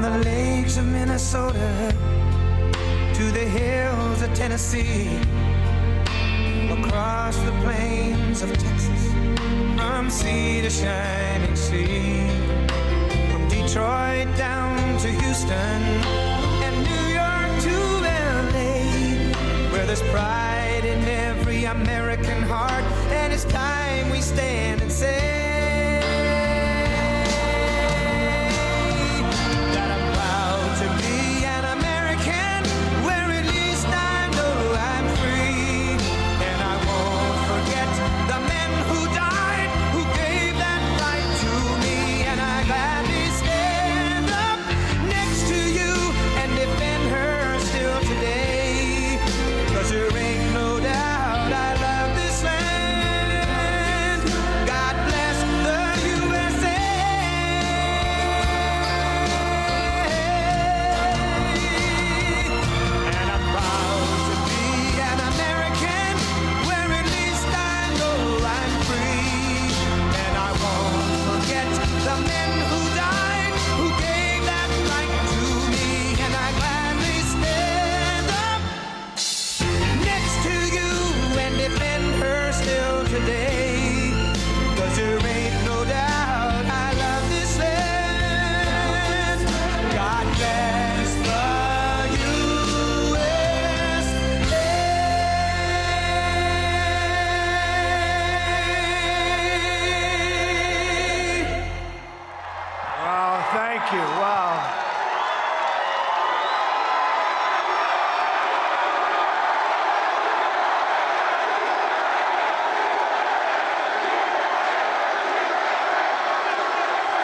From the lakes of Minnesota to the hills of Tennessee, across the plains of Texas, from sea to shining sea, from Detroit down to Houston and New York to LA, where there's pride in every American heart, and it's time we stand and say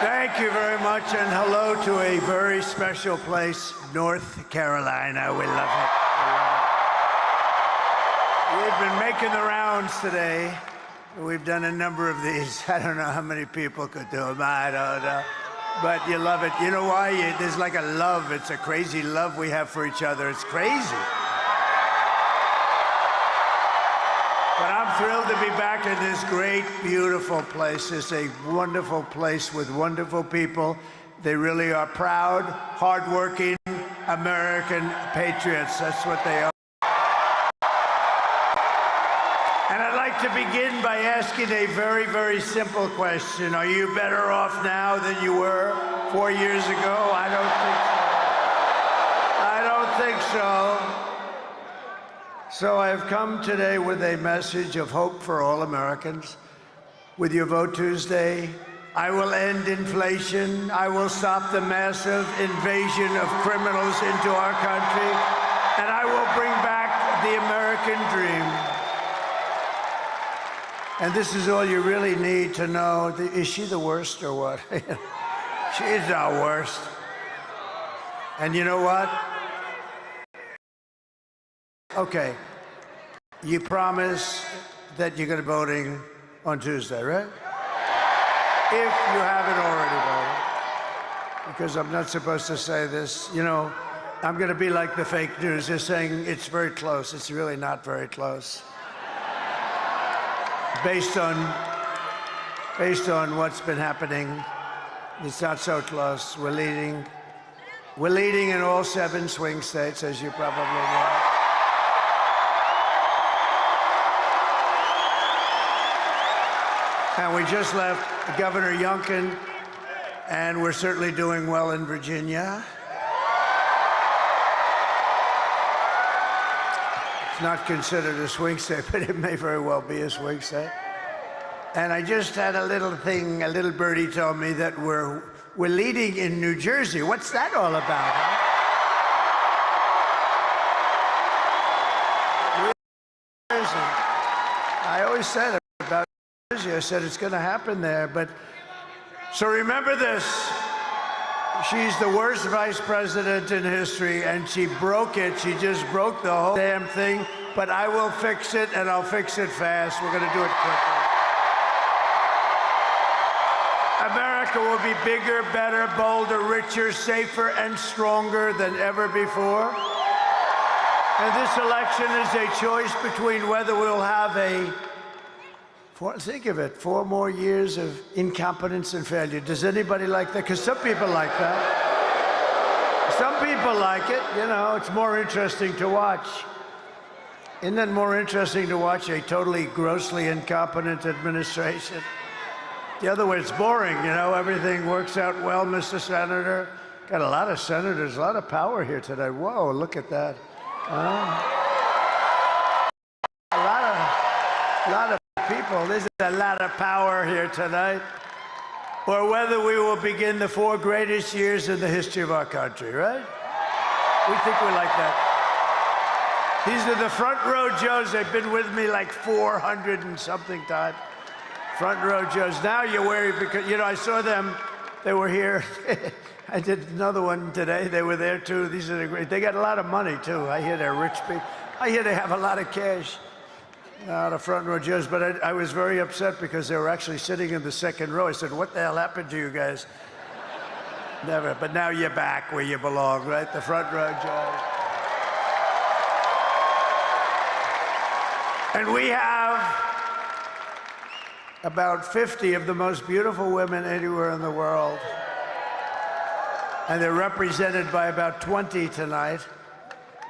Thank you very much, and hello to a very special place, North Carolina. We love it. We've been making the rounds today. We've done a number of these. I don't know how many people could do them. I don't know. But you love it. You know why? There's like a love. It's a crazy love we have for each other. It's crazy. But I'm thrilled to be back in this great, beautiful place. It's a wonderful place with wonderful people. They really are proud, hardworking American patriots. That's what they are. And I'd like to begin by asking a very, very simple question. Are you better off now than you were 4 years ago? I don't think so. I don't think so. So I've come today with a message of hope for all Americans. With your vote Tuesday, I will end inflation. I will stop the massive invasion of criminals into our country. And I will bring back the American dream. And this is all you really need to know. Is she the worst or what? She's not worst. And you know what? Okay, you promise that you're going to be voting on Tuesday, right? If you haven't already voted, because I'm not supposed to say this, you know, I'm going to be like the fake news. They're saying it's very close. It's really not very close. Based on what's been happening, it's not so close. We're leading in all 7 swing states, as you probably know. And we just left Governor Youngkin, and we're certainly doing well in Virginia. It's not considered a swing state, but it may very well be a swing state. And I just had a little thing, a little birdie told me that we're leading in New Jersey. What's that all about, huh? I always said it about Jersey. I said it's going to happen there. But so remember this. She's the worst vice president in history, and she broke it. She just broke the whole damn thing. But I will fix it, and I'll fix it fast. We're going to do it quickly. America will be bigger, better, bolder, richer, safer, and stronger than ever before. And this election is a choice between whether we'll have think of it, 4 more years of incompetence and failure. Does anybody like that? Because some people like that. Some people like it, you know, it's more interesting to watch. Isn't it more interesting to watch a totally grossly incompetent administration? The other way, it's boring, you know, everything works out well, Mr. Senator. Got a lot of senators, a lot of power here today. Whoa, look at that. A lot of people. There's a lot of power here tonight. Or whether we will begin the 4 greatest years in the history of our country, right? We think we like that. These are the front row Joes. They've been with me like 400 and something times. Front row Joes. Now you're worried because, you know, I saw them. They were here. I did another one today. They were there too. These are the great. They got a lot of money too. I hear they're rich people. I hear they have a lot of cash. The front row Joes. But I was very upset because they were actually sitting in the second row. I said, what the hell happened to you guys? Never. But now you're back where you belong, right? The front row Joes. And we have about 50 of the most beautiful women anywhere in the world. And they're represented by about 20 tonight.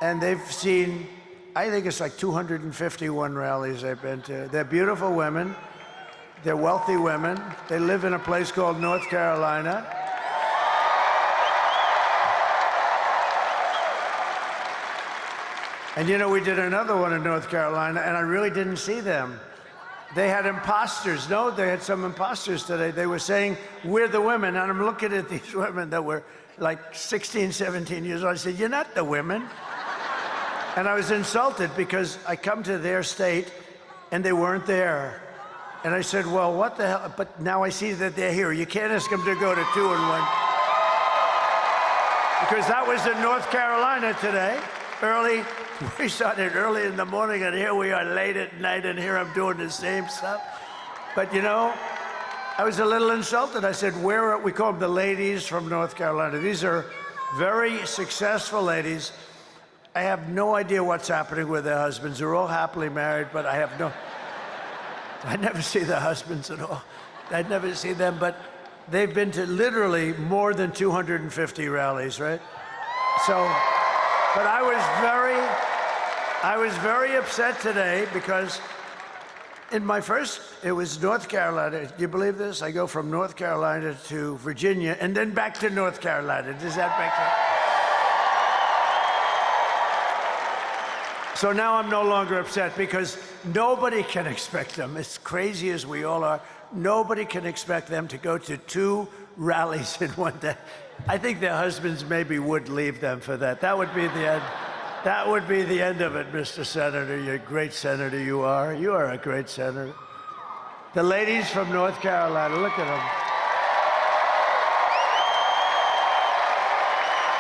And they've seen, I think it's like 251 rallies they've been to. They're beautiful women. They're wealthy women. They live in a place called North Carolina. And you know, we did another one in North Carolina, and I really didn't see them. They had imposters. No, they had some imposters today. They were saying, we're the women. And I'm looking at these women that were like 16, 17 years old. I said, you're not the women. And I was insulted because I come to their state, and they weren't there. And I said, well, what the hell? But now I see that they're here. You can't ask them to go to 2 and 1. Because that was in North Carolina today, early. We started early in the morning, and here we are late at night, and here I'm doing the same stuff. But, you know, I was a little insulted. I said, where are we? Call them the ladies from North Carolina. These are very successful ladies. I have no idea what's happening with their husbands. They're all happily married, but I never see their husbands at all. I'd never see them, but they've been to literally more than 250 rallies, right? So, but I was very upset today because in my first, it was North Carolina. Do you believe this? I go from North Carolina to Virginia and then back to North Carolina. Does that make sense? So now I'm no longer upset because nobody can expect them, as crazy as we all are, nobody can expect them to go to 2 rallies in one day. I think their husbands maybe would leave them for that. That would be the end. That would be the end of it, Mr. Senator. You're a great senator, you are. You are a great senator. The ladies from North Carolina, look at them.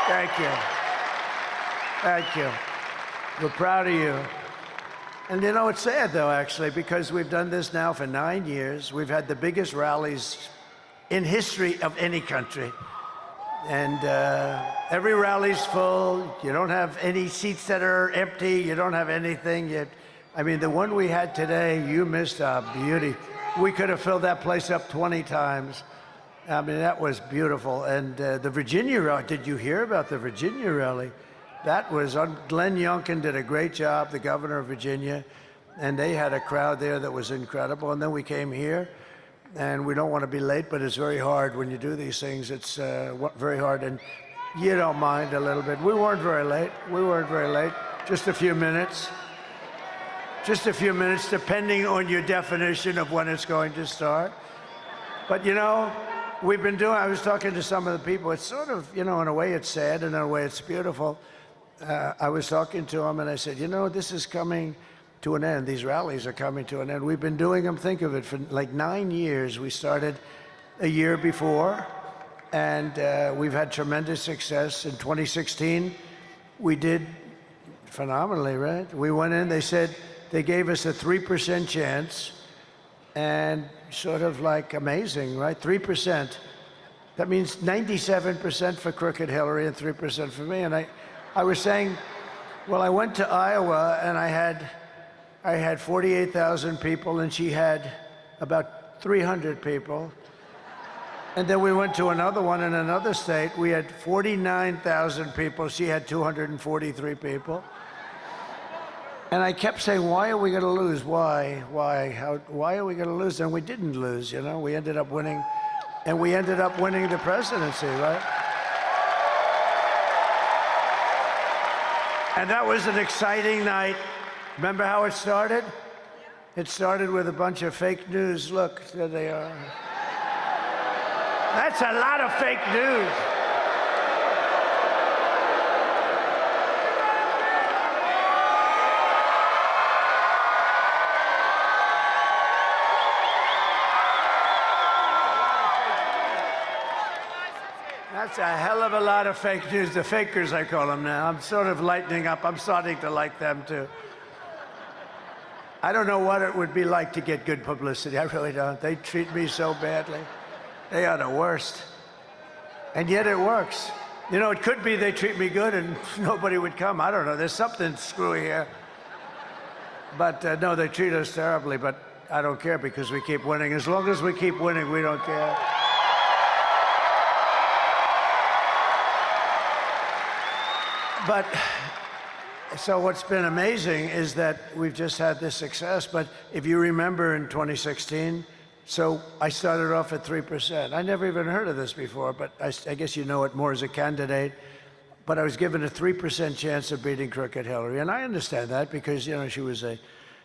Thank you. Thank you. We're proud of you. And you know, it's sad, though, actually, because we've done this now for 9 years. We've had the biggest rallies in history of any country. And every rally's full. You don't have any seats that are empty. You don't have anything. I mean, the one we had today, you missed a beauty. We could have filled that place up 20 times. I mean, that was beautiful. And the Virginia rally, did you hear about the Virginia rally? That was, Glenn Youngkin did a great job, the governor of Virginia, and they had a crowd there that was incredible. And then we came here, and we don't want to be late, but it's very hard when you do these things. It's very hard, and you don't mind a little bit. We weren't very late. We weren't very late. Just a few minutes. Just a few minutes, depending on your definition of when it's going to start. But, you know, we've been doing, I was talking to some of the people. It's sort of, you know, in a way it's sad, and in a way it's beautiful. I was talking to them, and I said, you know, this is coming to an end. These rallies are coming to an end. We've been doing them, think of it, for like 9 years. We started a year before, and we've had tremendous success. In 2016, we did phenomenally, right? We went in, they said, they gave us a 3% chance, and sort of like amazing, right? 3%. That means 97% for crooked Hillary and 3% for me. And I was saying, well, I went to Iowa, and I had 48,000 people, and she had about 300 people. And then we went to another one in another state. We had 49,000 people. She had 243 people. And I kept saying, why are we going to lose? Why? Why are we going to lose? And we didn't lose, you know. We ended up winning, and we ended up winning the presidency, right? And that was an exciting night. Remember how it started? It started with a bunch of fake news. Look, there they are. That's a lot of fake news. That's a hell of a lot of fake news. The fakers, I call them now. I'm sort of lightening up. I'm starting to like them, too. I don't know what it would be like to get good publicity. I really don't. They treat me so badly. They are the worst. And yet it works. You know, it could be they treat me good and nobody would come. I don't know. There's something screwy here. But no, they treat us terribly. But I don't care because we keep winning. As long as we keep winning, we don't care. But so what's been amazing is that we've just had this success. But if you remember in 2016, so I started off at 3%. I never even heard of this before, but I guess you know it more as a candidate. But I was given a 3% chance of beating crooked Hillary. And I understand that because, you know, she was a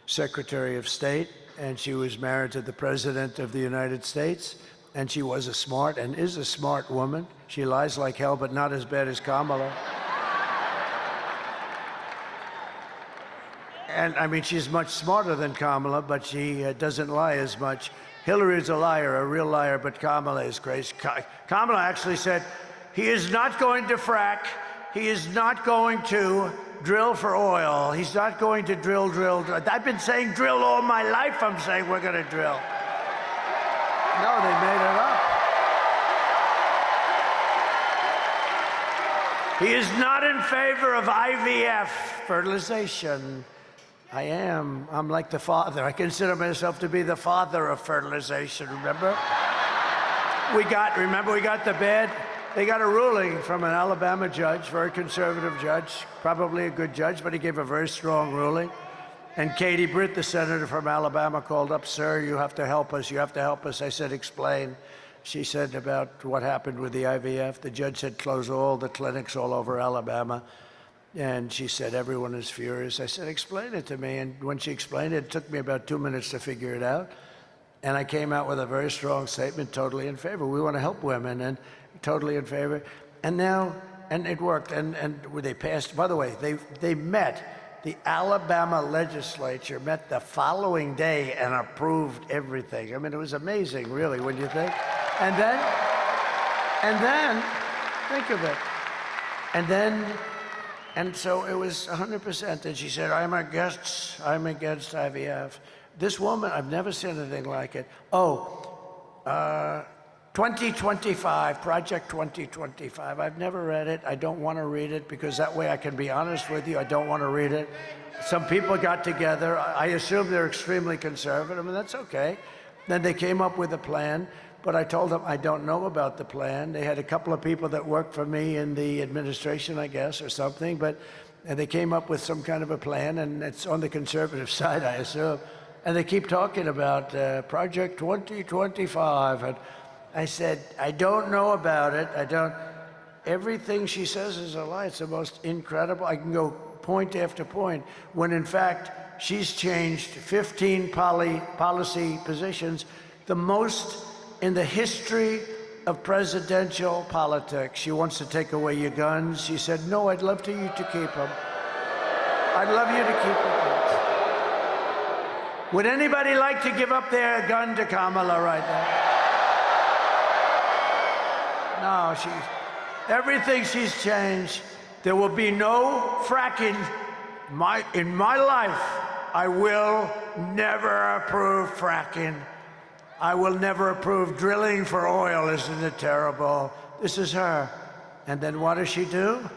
Secretary of State and she was married to the President of the United States. And she was a smart and is a smart woman. She lies like hell, but not as bad as Kamala. And I mean, she's much smarter than Kamala, but she doesn't lie as much. Hillary is a liar, a real liar, but Kamala is crazy. Kamala actually said, he is not going to frack. He is not going to drill for oil. He's not going to drill. I've been saying drill all my life. I'm saying we're going to drill. No, they made it up. He is not in favor of IVF, fertilization. I am. I'm like the father. I consider myself to be the father of fertilization, remember? We got the bad, they got a ruling from an Alabama judge, very conservative judge, probably a good judge, but he gave a very strong ruling. And Katie Britt, the senator from Alabama, called up, sir, you have to help us, you have to help us. I said, explain. She said about what happened with the IVF. The judge said close all the clinics all over Alabama. And she said, everyone is furious. I said, explain it to me. And when she explained it, it took me about 2 minutes to figure it out. And I came out with a very strong statement, totally in favor. We want to help women, and totally in favor. And now, and it worked. And they passed, by the way, they met, the Alabama legislature met the following day and approved everything. I mean, it was amazing, really, when you think. And then, think of it. And so it was 100%. And she said, I'm against IVF. This woman, I've never seen anything like it. 2025, Project 2025. I've never read it. I don't want to read it because that way I can be honest with you. I don't want to read it. Some people got together. I assume they're extremely conservative, and that's okay. Then they came up with a plan. But I told them I don't know about the plan. They had a couple of people that worked for me in the administration, I guess, or something. And they came up with some kind of a plan, and it's on the conservative side, I assume. And they keep talking about Project 2025. And I said, I don't know about it. Everything she says is a lie. It's the most incredible. I can go point after point, when in fact, she's changed 15 policy positions, the most in the history of presidential politics. She wants to take away your guns. She said, no, I'd love you to keep them. I'd love you to keep your guns. Would anybody like to give up their gun to Kamala right now? No, everything she's changed. There will be no fracking. In my life, I will never approve fracking. I will never approve drilling for oil. Isn't it terrible? This is her. And then what does she do?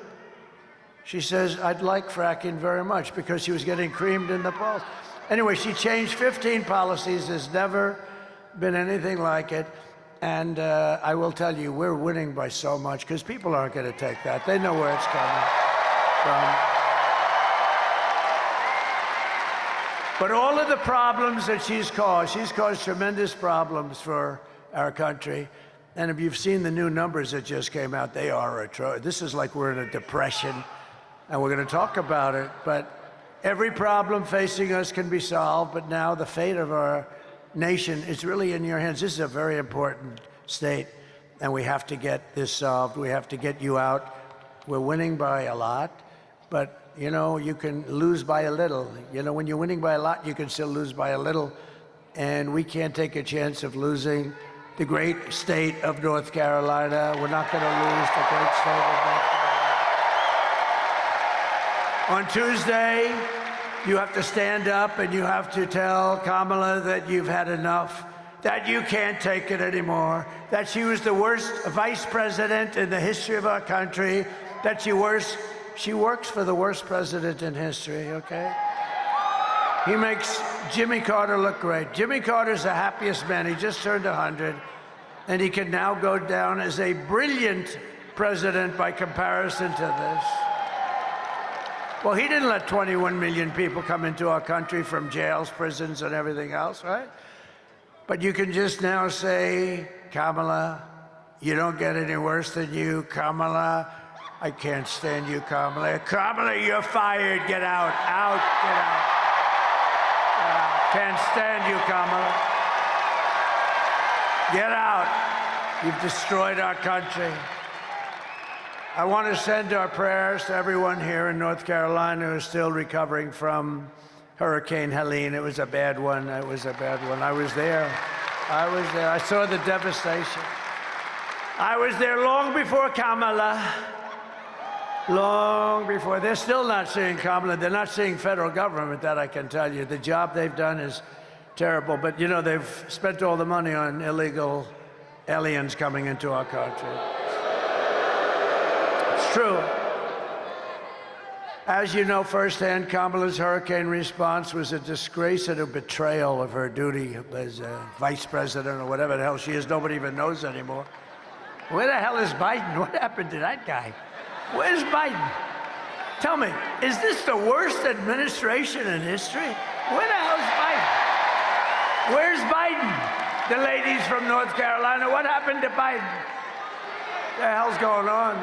She says, I'd like fracking very much, because she was getting creamed in the polls. Anyway, she changed 15 policies. There's never been anything like it. And I will tell you, we're winning by so much because people aren't going to take that. They know where it's coming from. But all of the problems that she's caused tremendous problems for our country. And if you've seen the new numbers that just came out, they are atrocious. This is like we're in a depression, and we're going to talk about it. But every problem facing us can be solved, but now the fate of our nation is really in your hands. This is a very important state, and we have to get this solved. We have to get you out. We're winning by a lot, but you know, you can lose by a little. You know, when you're winning by a lot, you can still lose by a little, and we can't take a chance of losing the great state of North Carolina. We're not going to lose the great state of North Carolina. On Tuesday, you have to stand up and you have to tell Kamala that you've had enough, that you can't take it anymore, that she was the worst vice president in the history of our country, that she works for the worst president in history, okay? He makes Jimmy Carter look great. Jimmy Carter's the happiest man. He just turned 100, and he can now go down as a brilliant president by comparison to this. Well, he didn't let 21 million people come into our country from jails, prisons, and everything else, right? But you can just now say, Kamala, you don't get any worse than you. Kamala, I can't stand you, Kamala. Kamala, you're fired. Get out. Out. Get out. Can't stand you, Kamala. Get out. You've destroyed our country. I want to send our prayers to everyone here in North Carolina who is still recovering from Hurricane Helene. It was a bad one. It was a bad one. I was there. I saw the devastation. I was there long before Kamala. Long before. They're still not seeing Kamala. They're not seeing federal government, that I can tell you. The job they've done is terrible. But, you know, they've spent all the money on illegal aliens coming into our country. It's true. As you know firsthand, Kamala's hurricane response was a disgrace and a betrayal of her duty as vice president or whatever the hell she is. Nobody even knows anymore. Where the hell is Biden? What happened to that guy? Where's Biden? Tell me, is this the worst administration in history? Where the hell's Biden? Where's Biden? The ladies from North Carolina, what happened to Biden? What the hell's going on?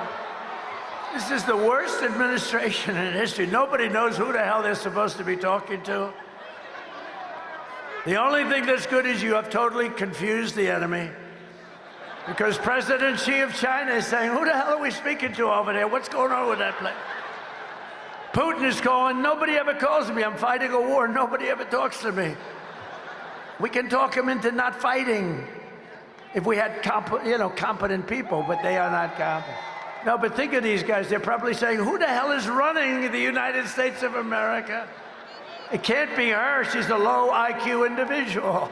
This is the worst administration in history. Nobody knows who the hell they're supposed to be talking to. The only thing that's good is you have totally confused the enemy. Because President Xi of China is saying, who the hell are we speaking to over there? What's going on with that place? Putin is calling, nobody ever calls me. I'm fighting a war, nobody ever talks to me. We can talk him into not fighting if we had competent people, but they are not competent. No, but think of these guys. They're probably saying, who the hell is running the United States of America? It can't be her. She's a low IQ individual.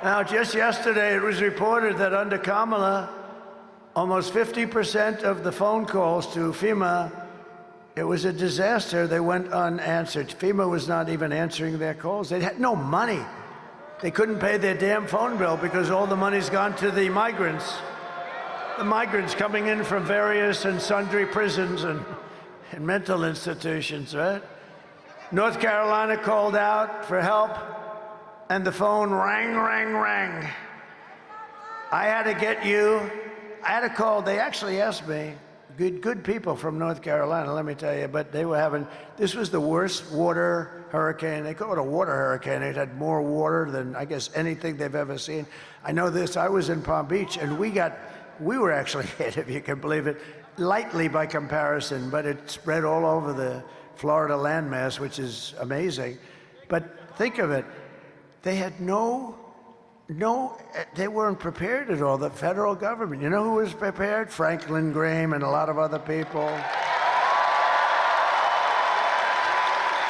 Now, just yesterday, it was reported that under Kamala, almost 50% of the phone calls to FEMA, it was a disaster. They went unanswered. FEMA was not even answering their calls. They had no money. They couldn't pay their damn phone bill because all the money's gone to the migrants. The migrants coming in from various and sundry prisons and mental institutions, right? North Carolina called out for help, and the phone rang, rang, rang. I had to get you. I had to call. They actually asked me, good people from North Carolina, let me tell you, but they were having, this was the worst water hurricane. They call it a water hurricane. It had more water than, I guess, anything they've ever seen. I know this, I was in Palm Beach, and we were actually hit, if you can believe it, lightly by comparison, but it spread all over the Florida landmass, which is amazing. But think of it, they had they weren't prepared at all, the federal government. You know who was prepared? Franklin Graham and a lot of other people.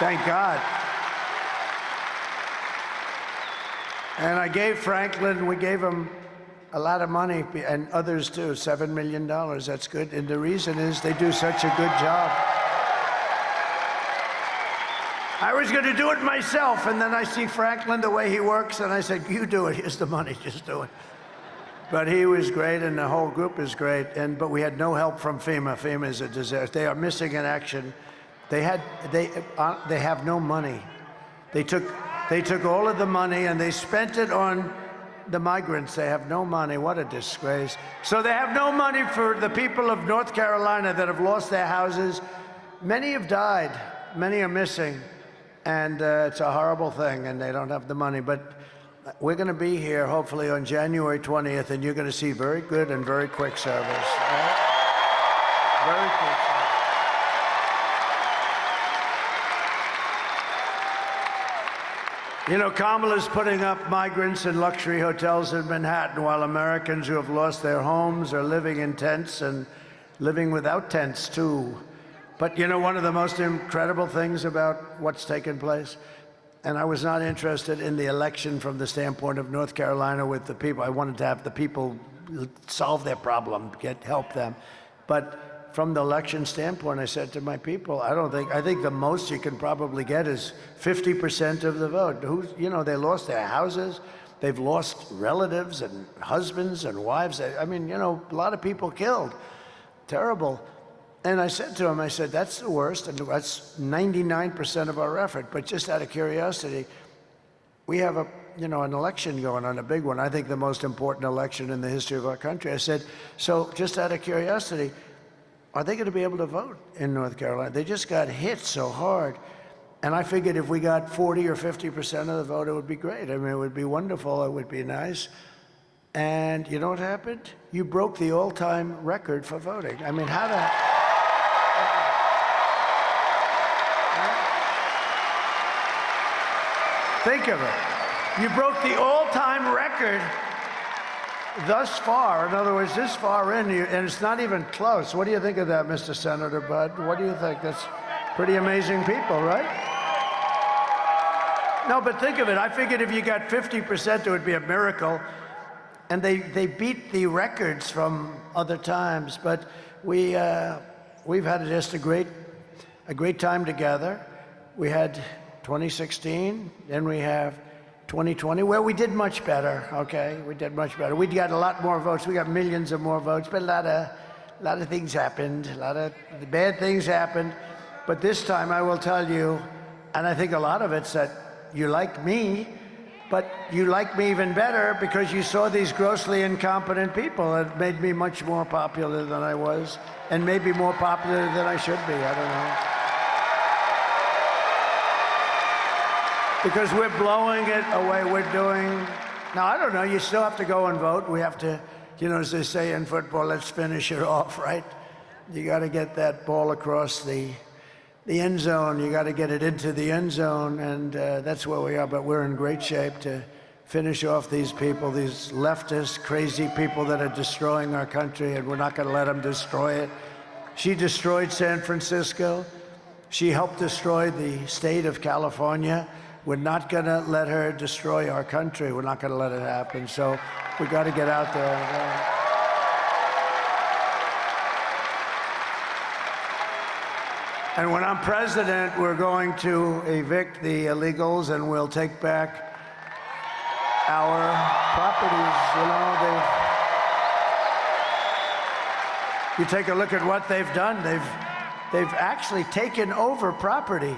Thank God. And I gave Franklin, we gave him a lot of money, and others too, $7 million. That's good. And the reason is they do such a good job. I was going to do it myself, and then I see Franklin, the way he works, and I said, you do it. Here's the money. Just do it. But he was great, and the whole group is great. But we had no help from FEMA. FEMA is a disaster. They are missing in action. They have no money. They took all of the money and they spent it on the migrants. They have no money. What a disgrace. So they have no money for the people of North Carolina that have lost their houses. Many have died. Many are missing. And it's a horrible thing, and they don't have the money. But we're going to be here, hopefully, on January 20th, and you're going to see very good and very quick service. Right? Very quick service. You know, Kamala's putting up migrants in luxury hotels in Manhattan, while Americans who have lost their homes are living in tents and living without tents, too. But, you know, one of the most incredible things about what's taken place, and I was not interested in the election from the standpoint of North Carolina with the people. I wanted to have the people solve their problem, help them. But from the election standpoint, I said to my people, I think the most you can probably get is 50% of the vote. You know, they lost their houses. They've lost relatives and husbands and wives. I mean, you know, a lot of people killed. Terrible. And I said to him, I said, that's the worst, and that's 99% of our effort. But just out of curiosity, we have an election going on, a big one. I think the most important election in the history of our country. I said, so just out of curiosity, are they going to be able to vote in North Carolina? They just got hit so hard. And I figured if we got 40 or 50% of the vote, it would be great. I mean, it would be wonderful. It would be nice. And you know what happened? You broke the all-time record for voting. I mean, how the... Think of it. You broke the all-time record thus far. In other words, this far in, and it's not even close. What do you think of that, Mr. Senator Budd? What do you think? That's pretty amazing people, right? No, but think of it. I figured if you got 50%, it would be a miracle. And they beat the records from other times. But we've had just a great time together. We had 2016, then we have 2020, where we did much better, okay? We did much better. We got a lot more votes. We got millions of more votes, but a lot of things happened. A lot of bad things happened. But this time, I will tell you, and I think a lot of it's that you like me, but you like me even better because you saw these grossly incompetent people. It made me much more popular than I was, and maybe more popular than I should be, I don't know. Because we're blowing it away. We're doing, now I don't know, you still have to go and vote. We have to, you know, as they say in football, let's finish it off, right? You got to get that ball across the end zone. You got to get it into the end zone, and that's where we are. But we're in great shape to finish off these people, these leftist, crazy people that are destroying our country, and we're not going to let them destroy it. She destroyed San Francisco. She helped destroy the state of California. We're not going to let her destroy our country. We're not going to let it happen. So we got to get out there. And when I'm president, we're going to evict the illegals, and we'll take back our properties. You know, you take a look at what they've done. They've actually taken over property.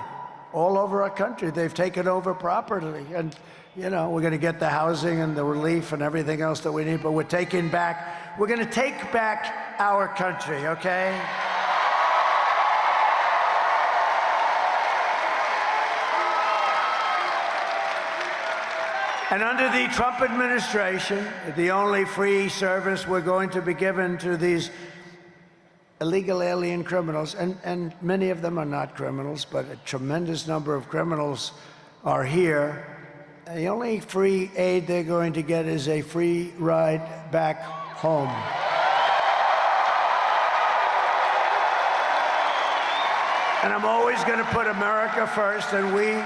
All over our country, they've taken over property. And, you know, we're going to get the housing and the relief and everything else that we need, but we're going to take back our country, okay? And under the Trump administration, the only free service we're going to be given to these illegal alien criminals, and many of them are not criminals, but a tremendous number of criminals are here. The only free aid they're going to get is a free ride back home. And I'm always going to put America first, and we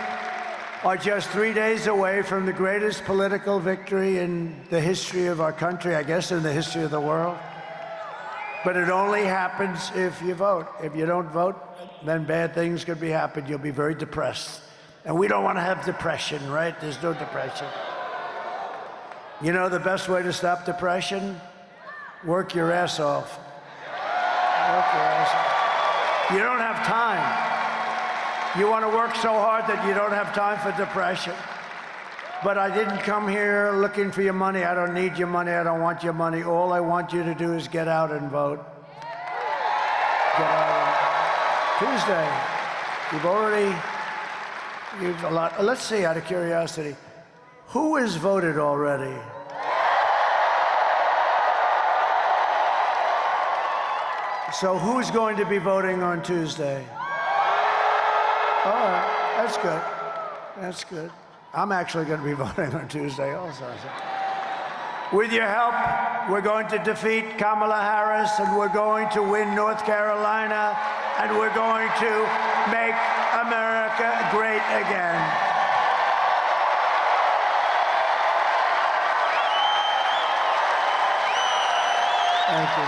are just 3 days away from the greatest political victory in the history of our country, I guess in the history of the world. But it only happens if you vote. If you don't vote, then bad things could be happening. You'll be very depressed. And we don't want to have depression, right? There's no depression. You know the best way to stop depression? Work your ass off. Work your ass off. You don't have time. You want to work so hard that you don't have time for depression. But I didn't come here looking for your money. I don't need your money. I don't want your money. All I want you to do is get out and vote. Get out and vote. Tuesday. You've a lot. Let's see, out of curiosity, who has voted already? So who's going to be voting on Tuesday? All right, that's good. That's good. I'm actually going to be voting on Tuesday also. So. With your help, we're going to defeat Kamala Harris, and we're going to win North Carolina, and we're going to make America great again. Thank you.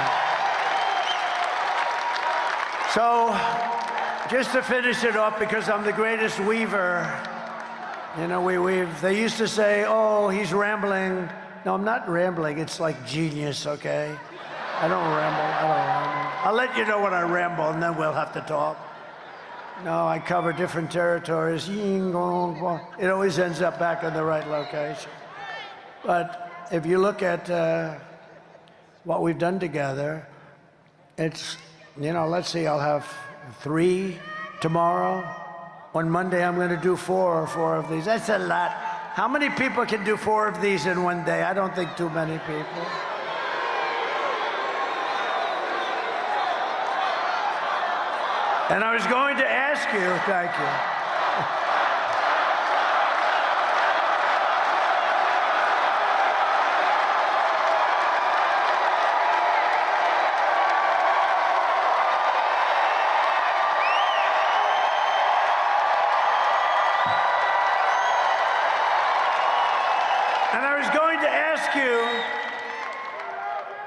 So, just to finish it off, because I'm the greatest weaver, you know, we weave. They used to say, oh, he's rambling. No, I'm not rambling. It's like genius, okay? I don't ramble. I'll let you know when I ramble, and then we'll have to talk. No, I cover different territories. It always ends up back in the right location. But if you look at what we've done together, it's, you know, let's see, I'll have 3 tomorrow. On Monday, I'm going to do 4 of these. That's a lot. How many people can do 4 of these in one day? I don't think too many people. And I was going to ask you, thank you.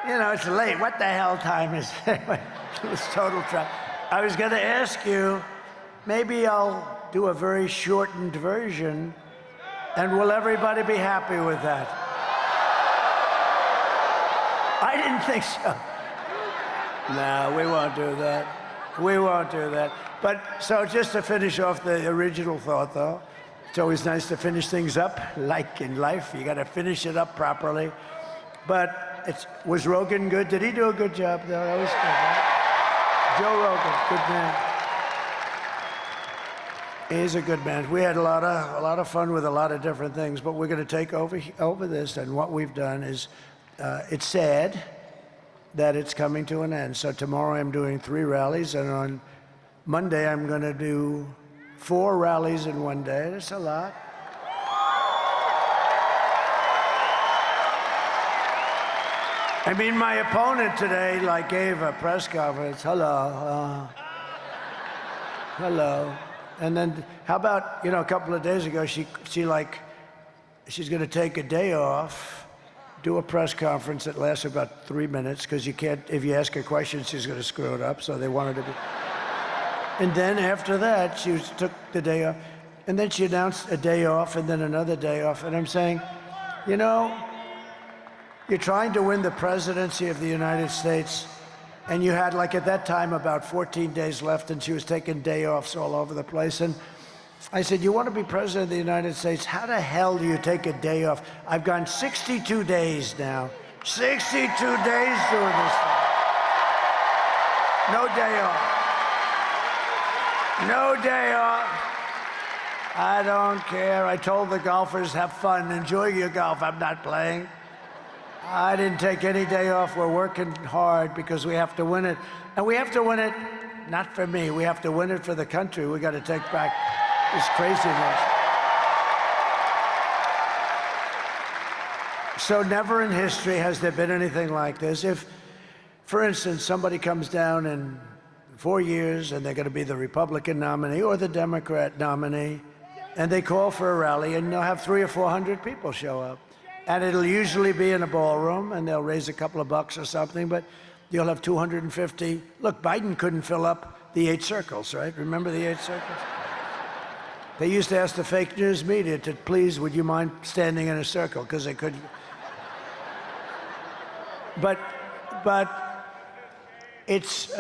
You know, it's late. What the hell time is it? It's total trap. I was going to ask you, maybe I'll do a very shortened version, and will everybody be happy with that? I didn't think so. No, we won't do that. We won't do that. But so just to finish off the original thought, though, it's always nice to finish things up, like in life. You got to finish it up properly. But was Rogan good? Did he do a good job, though? That was good, right? Joe Rogan, good man. He's a good man. We had a lot of fun with a lot of different things, but we're going to take over this, and what we've done is, it's sad that it's coming to an end. So tomorrow I'm doing 3 rallies, and on Monday I'm going to do 4 rallies in one day. That's a lot. I mean, my opponent today, gave a press conference. Hello. And then, how about, a couple of days ago, she's going to take a day off, do a press conference that lasts about 3 minutes, because you can't, if you ask her questions, she's going to screw it up, so they wanted to be. And then after that, she took the day off, and then she announced a day off, and then another day off, and I'm saying, you're trying to win the presidency of the United States, and you had, at that time, about 14 days left, and she was taking day-offs all over the place. And I said, you want to be president of the United States? How the hell do you take a day off? I've gone 62 days now. 62 days doing this thing. No day off. No day off. I don't care. I told the golfers, have fun. Enjoy your golf. I'm not playing. I didn't take any day off. We're working hard because we have to win it. And we have to win it, not for me. We have to win it for the country. We got to take back this craziness. So never in history has there been anything like this. If, for instance, somebody comes down in 4 years and they're going to be the Republican nominee or the Democrat nominee, and they call for a rally, and they'll have 300 or 400 people show up. And it'll usually be in a ballroom, and they'll raise a couple of bucks or something, but you'll have 250. Look, Biden couldn't fill up the 8 circles, right? Remember the 8 circles? They used to ask the fake news media to please, would you mind standing in a circle, because they couldn't. But it's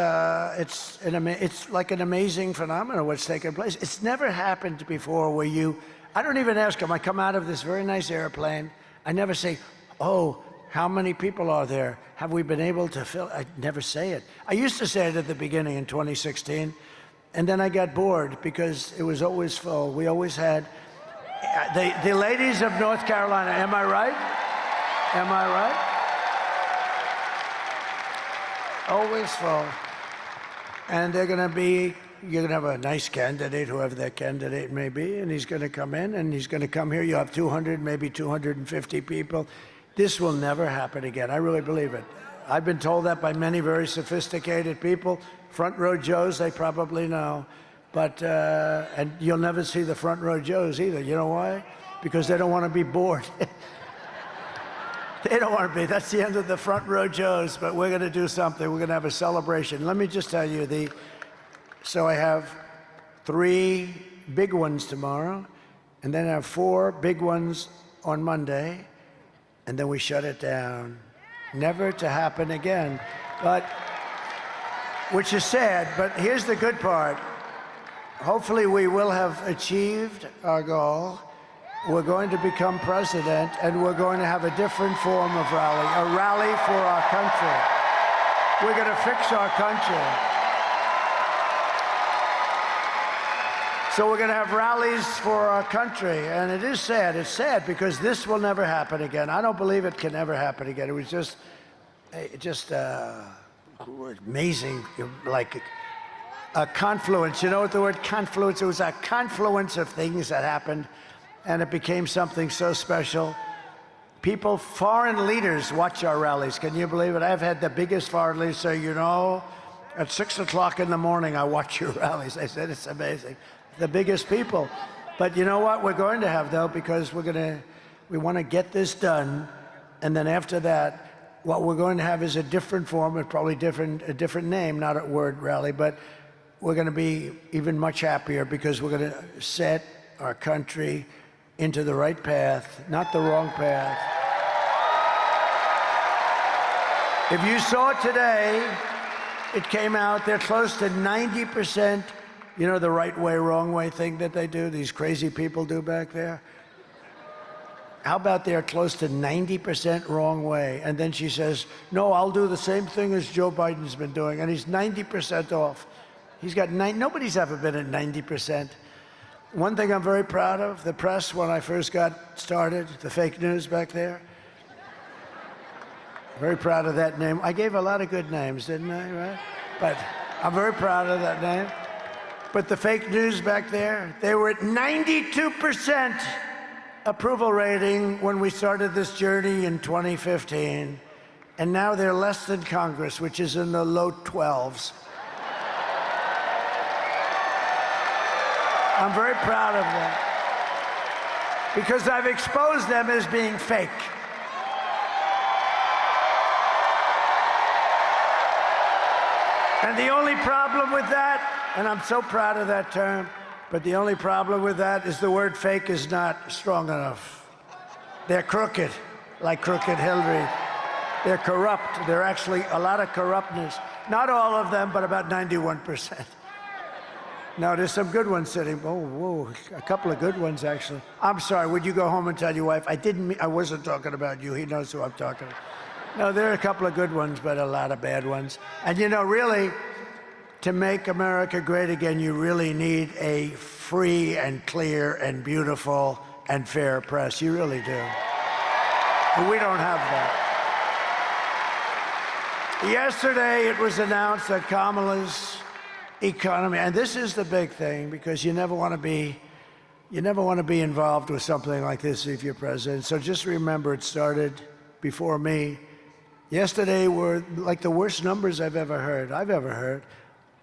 like an amazing phenomenon what's taking place. It's never happened before where I don't even ask them. I come out of this very nice airplane. I never say, oh, how many people are there? Have we been able to fill? I never say it. I used to say it at the beginning in 2016, and then I got bored because it was always full. We always had the ladies of North Carolina. Am I right? Am I right? Always full. And you're going to have a nice candidate, whoever that candidate may be, and he's going to come in, and he's going to come here. You have 200, maybe 250 people. This will never happen again. I really believe it. I've been told that by many very sophisticated people. Front row Joes, they probably know. But, and you'll never see the front row Joes either. You know why? Because they don't want to be bored. They don't want to be. That's the end of the front row Joes, but we're going to do something. We're going to have a celebration. Let me just tell you, so I have 3 big ones tomorrow, and then I have 4 big ones on Monday, and then we shut it down. Never to happen again. Which is sad, but here's the good part. Hopefully we will have achieved our goal. We're going to become president, and we're going to have a different form of rally, a rally for our country. We're going to fix our country. So we're going to have rallies for our country, and it is sad. It's sad because this will never happen again. I don't believe it can ever happen again. It was just amazing, like a confluence. You know what the word confluence? It was a confluence of things that happened, and it became something so special. People, foreign leaders watch our rallies. Can you believe it? I've had the biggest foreign leaders say, you know, at 6 o'clock in the morning, I watch your rallies. I said, it's amazing. The biggest people. But you know what we're going to have, though, because we want to get this done, and then after that, what we're going to have is a different form, probably a different name, not a word rally, but we're going to be even much happier because we're going to set our country into the right path, not the wrong path. If you saw today, it came out, they're close to 90%, you know, the right way, wrong way thing that they do, these crazy people do back there? How about they're close to 90% wrong way? And then she says, no, I'll do the same thing as Joe Biden's been doing, and he's 90% off. He's got nobody's ever been at 90%. One thing I'm very proud of, the press, when I first got started, the fake news back there. Very proud of that name. I gave a lot of good names, didn't I, right? But I'm very proud of that name. But the fake news back there, they were at 92% approval rating when we started this journey in 2015. And now they're less than Congress, which is in the low 12s. I'm very proud of that because I've exposed them as being fake. And the only problem with that, and I'm so proud of that term, but the only problem with that is the word fake is not strong enough. They're crooked, like crooked Hillary. They're corrupt. They're actually a lot of corruptness. Not all of them, but about 91%. Now, there's some good ones sitting. Oh, whoa, a couple of good ones, actually. I'm sorry, would you go home and tell your wife? I wasn't talking about you. He knows who I'm talking about. No, there are a couple of good ones, but a lot of bad ones. And you know, really, to make America great again, you really need a free and clear and beautiful and fair press. You really do. And we don't have that. Yesterday, it was announced that Kamala's economy, and this is the big thing because you never want to be involved with something like this if you're president. So just remember, it started before me. Yesterday were like the worst numbers I've ever heard.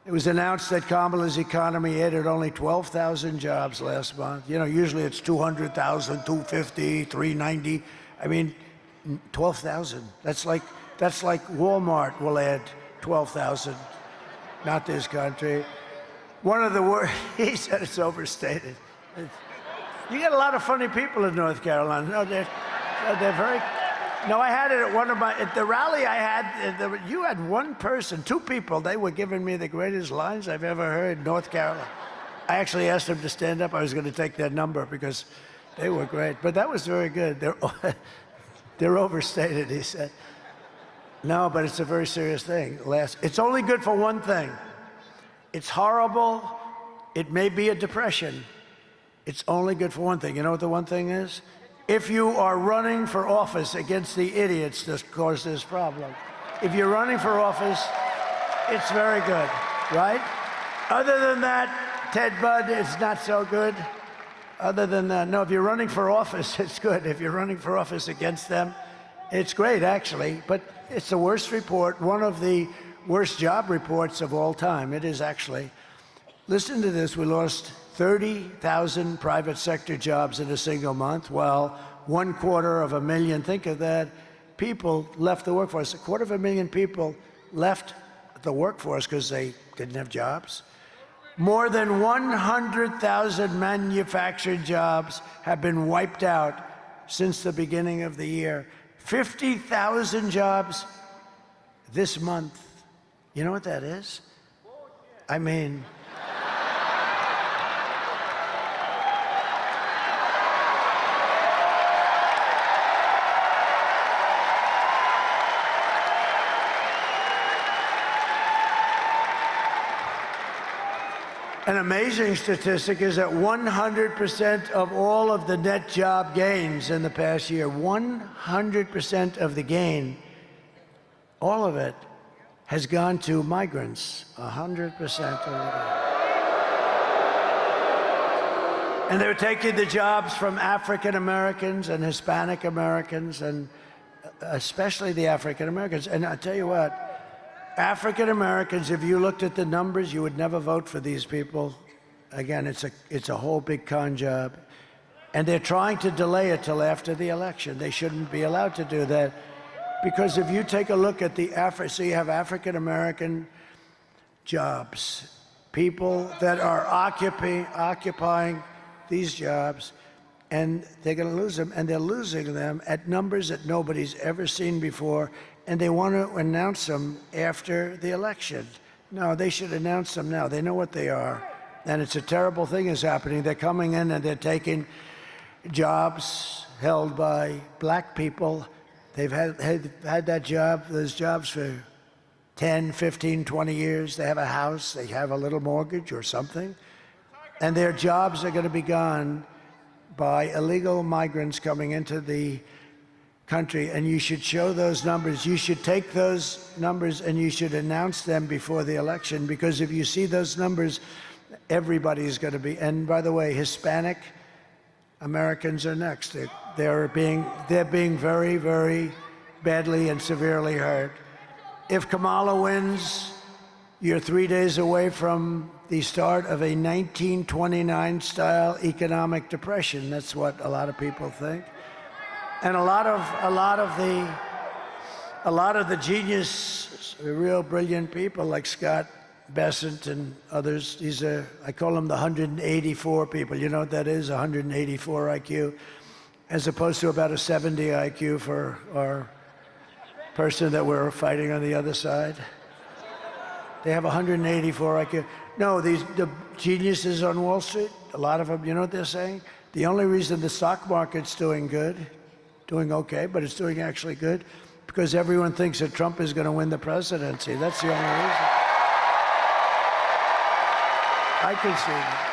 It was announced that Kamala's economy added only 12,000 jobs last month. You know, usually it's 200,000, 250, 390. I mean, 12,000. That's like Walmart will add 12,000. Not this country. One of the worst, he said it's overstated. You get a lot of funny people in North Carolina. No, they're very. No, I had it at one of my, at the rally I had, you had one person, two people, they were giving me the greatest lines I've ever heard in North Carolina. I actually asked them to stand up. I was going to take their number because they were great. But that was very good. They're overstated, he said. No, but it's a very serious thing. It's only good for one thing. It's horrible. It may be a depression. It's only good for one thing. You know what the one thing is? If you are running for office against the idiots that cause this problem. If you're running for office, it's very good, right? Other than that, Ted Budd, it's not so good. Other than that, no, if you're running for office, it's good. If you're running for office against them, it's great, actually. But it's the worst report, one of the worst job reports of all time. It is actually. Listen to this. We lost 30,000 private sector jobs in a single month, while 250,000, think of that, people left the workforce. 250,000 people left the workforce because they didn't have jobs. More than 100,000 manufactured jobs have been wiped out since the beginning of the year. 50,000 jobs this month. You know what that is? I mean, an amazing statistic is that 100% of all of the net job gains in the past year, 100% of the gain, all of it, has gone to migrants. 100% of the gain. And they're taking the jobs from African Americans and Hispanic Americans, and especially the African Americans. And I tell you what, African Americans, if you looked at the numbers, you would never vote for these people. Again, it's a whole big con job. And they're trying to delay it till after the election. They shouldn't be allowed to do that. Because if you take a look at so you have African American jobs, people that are occupying these jobs, and they're going to lose them, and they're losing them at numbers that nobody's ever seen before. And they want to announce them after the election. No, they should announce them now. They know what they are. And it's a terrible thing is happening. They're coming in and they're taking jobs held by black people. They've had those jobs for 10, 15, 20 years. They have a house, they have a little mortgage or something. And their jobs are going to be gone by illegal migrants coming into the country, and you should show those numbers. You should take those numbers and you should announce them before the election, because if you see those numbers, everybody's going to be. And by the way, Hispanic Americans are next. They're being very, very badly and severely hurt. If Kamala wins, you're 3 days away from the start of a 1929-style economic depression. That's what a lot of people think. And a lot of the genius, real brilliant people like Scott Bessent and others, I call them the 184 people. You know what that is? 184 IQ, as opposed to about a 70 IQ for our person that we're fighting on the other side. They have 184 IQ. No, the geniuses on Wall Street, a lot of them, you know what they're saying? The only reason the stock market's doing okay, but it's doing actually good, because everyone thinks that Trump is going to win the presidency. That's the only reason. I can see that.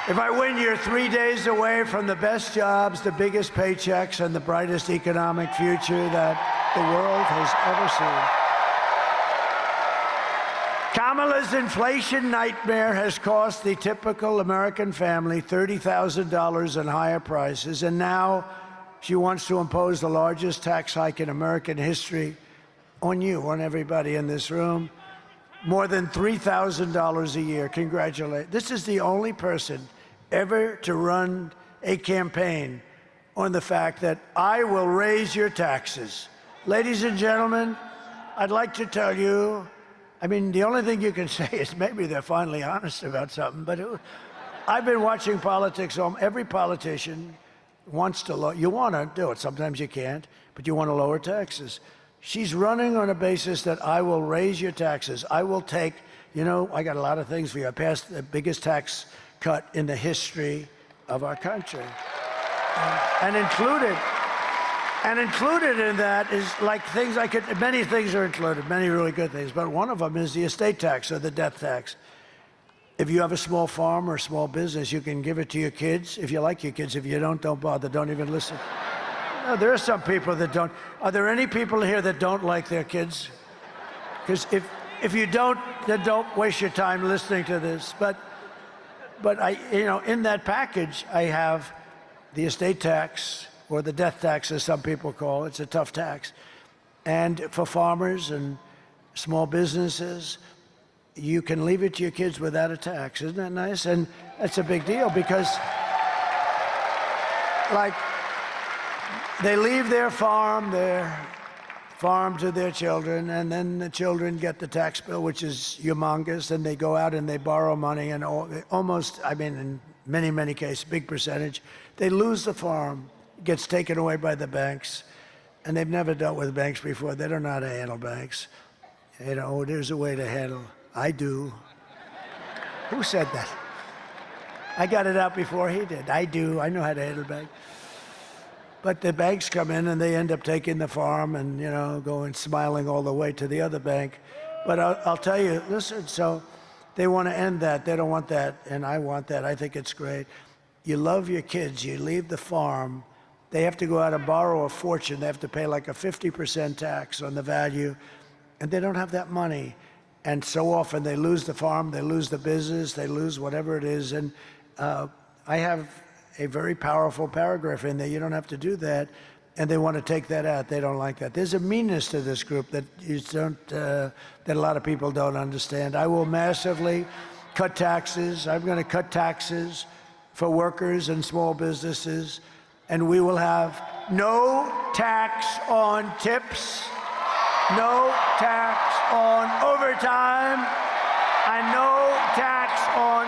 If I win, you're 3 days away from the best jobs, the biggest paychecks, and the brightest economic future that the world has ever seen. Kamala's inflation nightmare has cost the typical American family $30,000 in higher prices, and now she wants to impose the largest tax hike in American history on you, on everybody in this room. More than $3,000 a year. Congratulate. This is the only person ever to run a campaign on the fact that I will raise your taxes. Ladies and gentlemen, I'd like to tell you, I mean, the only thing you can say is maybe they're finally honest about something, but I've been watching politics. Every politician wants to lower. You want to do it. Sometimes you can't, but you want to lower taxes. She's running on a basis that I will raise your taxes. I will take, I got a lot of things for you. I passed the biggest tax cut in the history of our country. And included in that is like things many things are included, many really good things, but one of them is the estate tax or the death tax. If you have a small farm or a small business, you can give it to your kids. If you like your kids, if you don't bother, don't even listen. No, there are some people that don't. Are there any people here that don't like their kids? Because if you don't, then don't waste your time listening to this. But I, in that package, I have the estate tax, or the death tax, as some people call it. It's a tough tax. And for farmers and small businesses, you can leave it to your kids without a tax. Isn't that nice? And that's a big deal because, like, they leave their farm to their children, and then the children get the tax bill, which is humongous, and they go out and they borrow money, and in many, many cases, big percentage, they lose the farm. It gets taken away by the banks, and they've never dealt with banks before. They don't know how to handle banks. There's a way to handle. I do. Who said that? I got it out before he did. I do. I know how to handle banks. But the banks come in and they end up taking the farm and, going smiling all the way to the other bank. But I'll tell you, listen, so they want to end that. They don't want that, and I want that. I think it's great. You love your kids. You leave the farm. They have to go out and borrow a fortune. They have to pay like a 50% tax on the value, and they don't have that money. And so often they lose the farm, they lose the business, they lose whatever it is. And I have a very powerful paragraph in there. You don't have to do that. And they want to take that out. They don't like that. There's a meanness to this group that that a lot of people don't understand. I will massively cut taxes. I'm going to cut taxes for workers and small businesses. And we will have no tax on tips, no tax on overtime, and no tax on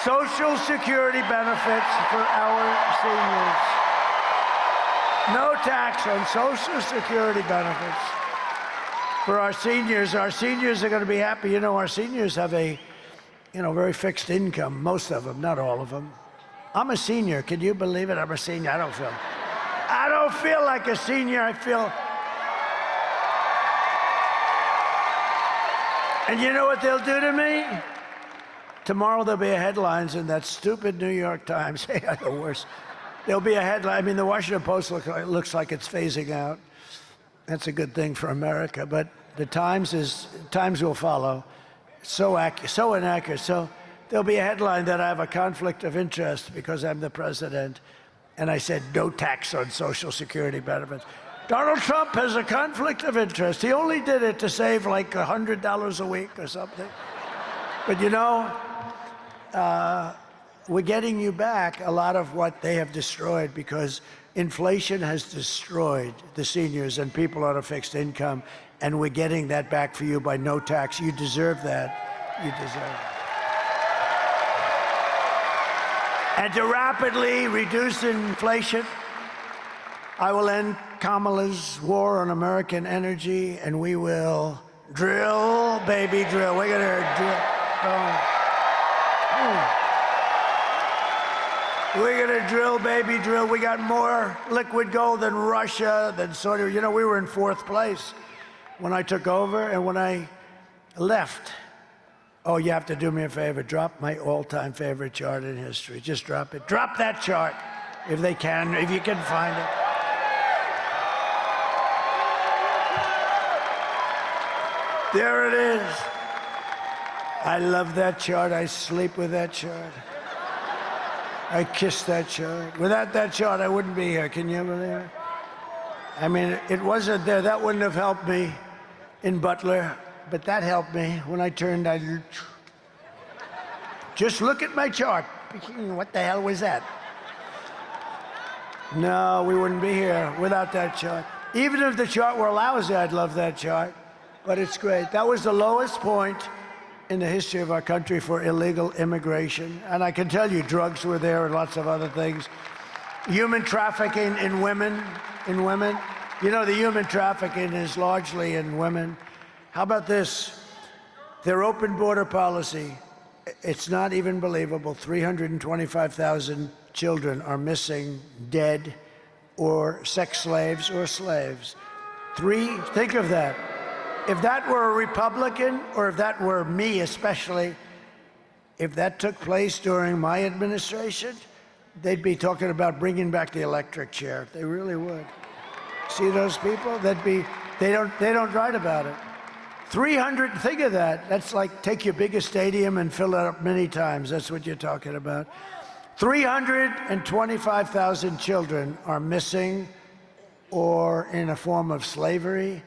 Social Security benefits for our seniors. No tax on Social Security benefits for our seniors. Our seniors are going to be happy. Our seniors have a, very fixed income, most of them, not all of them. I'm a senior. Can you believe it? I'm a senior. I don't feel like a senior. I feel. And you know what they'll do to me? Tomorrow there'll be headlines in that stupid New York Times. They are the worst. There'll be a headline. The Washington Post looks like it's phasing out. That's a good thing for America. But the Times will follow. So inaccurate. So there'll be a headline that I have a conflict of interest because I'm the president. And I said, no tax on Social Security benefits. Donald Trump has a conflict of interest. He only did it to save like $100 a week or something. But we're getting you back a lot of what they have destroyed because inflation has destroyed the seniors and people on a fixed income. And we're getting that back for you by no tax. You deserve that. You deserve it. And to rapidly reduce inflation, I will end Kamala's war on American energy, and we will drill, baby, drill. We're going to drill. We're going to drill, baby, drill. We got more liquid gold than Russia, than Saudi. We were in 4th place when I took over, and when I left. Oh, you have to do me a favor. Drop my all-time favorite chart in history. Just drop it. Drop that chart if you can find it. There it is. I love that chart. I sleep with that chart. I kiss that chart. Without that chart, I wouldn't be here. Can you believe it? It wasn't there. That wouldn't have helped me in Butler, but that helped me when I turned. Just look at my chart. What the hell was that? No, we wouldn't be here without that chart. Even if the chart were lousy, I'd love that chart. But it's great. That was the lowest point in the history of our country for illegal immigration. And I can tell you, drugs were there and lots of other things. Human trafficking in women. You know, the human trafficking is largely in women. How about this? Their open border policy, it's not even believable. 325,000 children are missing, dead, or sex slaves or slaves. Think of that. If that were a Republican, or if that were me especially, if that took place during my administration, they'd be talking about bringing back the electric chair. They really would. See those people? They don't write about it. 300, think of that. That's like take your biggest stadium and fill it up many times. That's what you're talking about. 325,000 children are missing or in a form of slavery.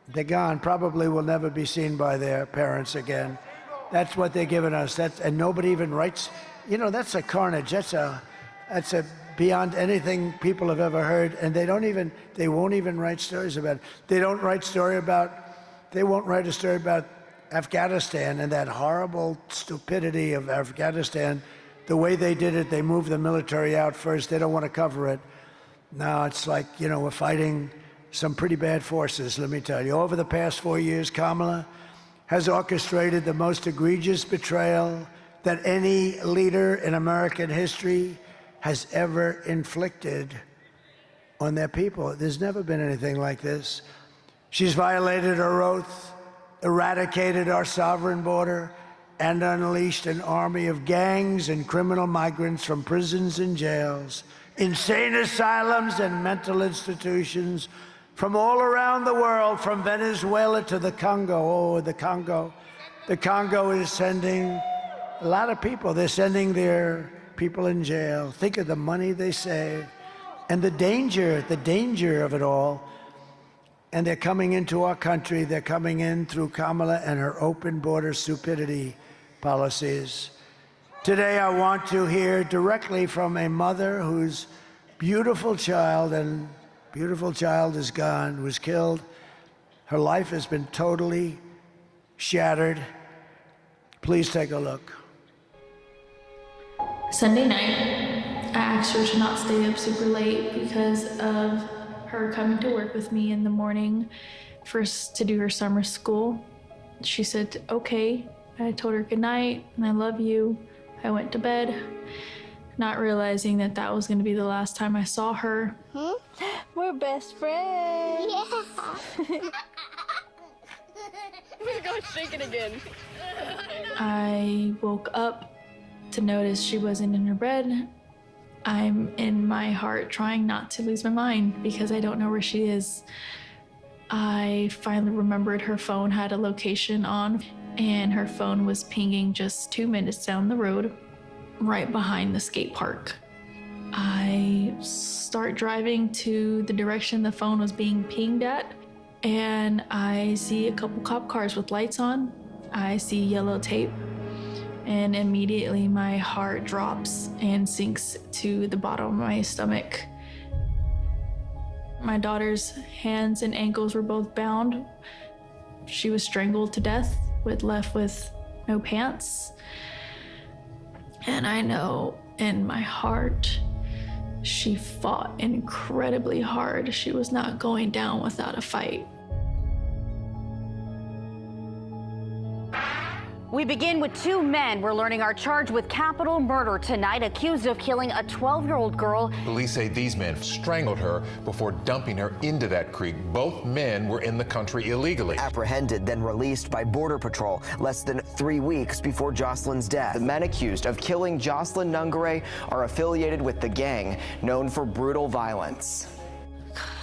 They're gone, probably will never be seen by their parents again. That's what they're giving us. And nobody even writes. You know, that's a carnage. That's a beyond anything people have ever heard. And they won't even write stories about it. They won't write a story about Afghanistan and that horrible stupidity of Afghanistan. The way they did it, they moved the military out first. They don't want to cover it. Now it's like, you know, we're fighting some pretty bad forces, let me tell you. Over the past 4 years, Kamala has orchestrated the most egregious betrayal that any leader in American history has ever inflicted on their people. There's never been anything like this. She's violated her oath, eradicated our sovereign border, and unleashed an army of gangs and criminal migrants from prisons and jails, insane asylums and mental institutions from all around the world, from Venezuela to the Congo. Oh, the Congo. The Congo is sending a lot of people. They're sending their people in jail. Think of the money they save and the danger of it all. And they're coming into our country. They're coming in through Kamala and her open border stupidity policies. Today, I want to hear directly from a mother whose beautiful child is gone, was killed. Her life has been totally shattered. Please take a look. Sunday night, I asked her to not stay up super late because of her coming to work with me in the morning first to do her summer school. She said, okay. I told her good night and I love you. I went to bed, not realizing that that was going to be the last time I saw her. We're best friends. Yeah. We're going to shake it again. I woke up to notice she wasn't in her bed. I'm in my heart trying not to lose my mind because I don't know where she is. I finally remembered her phone had a location on, and her phone was pinging just 2 minutes down the road, right behind the skate park. I start driving to the direction the phone was being pinged at, and I see a couple cop cars with lights on. I see yellow tape, and immediately my heart drops and sinks to the bottom of my stomach. My daughter's hands and ankles were both bound. She was strangled to death, left with no pants. And I know in my heart, she fought incredibly hard. She was not going down without a fight. We begin with two men we're learning are charged with capital murder tonight, accused of killing a 12-year-old girl. Police say these men strangled her before dumping her into that creek. Both men were in the country illegally. Apprehended, then released by Border Patrol less than 3 weeks before Jocelyn's death. The men accused of killing Jocelyn Nungare are affiliated with the gang known for brutal violence.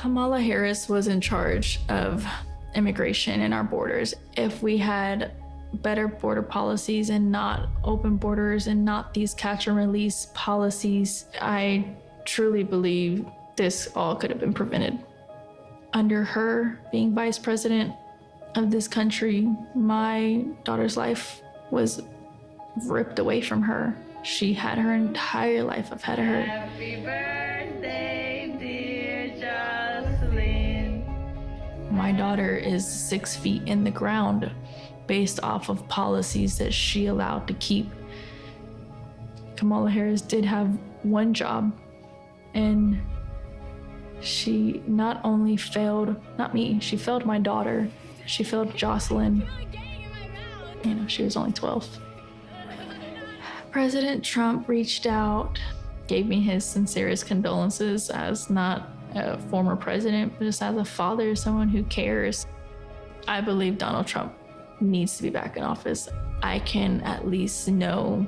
Kamala Harris was in charge of immigration in our borders. If we had better border policies and not open borders and not these catch and release policies, I truly believe this all could have been prevented. Under her being vice president of this country, my daughter's life was ripped away from her. She had her entire life ahead of her. Happy birthday, dear Jocelyn. My daughter is 6 feet in the ground based off of policies that she allowed to keep. Kamala Harris did have one job, and she not only failed, not me, she failed my daughter. She failed Jocelyn. You know, she was only 12. President Trump reached out, gave me his sincerest condolences as not a former president, but just as a father, someone who cares. I believe Donald Trump needs to be back in office. I can at least know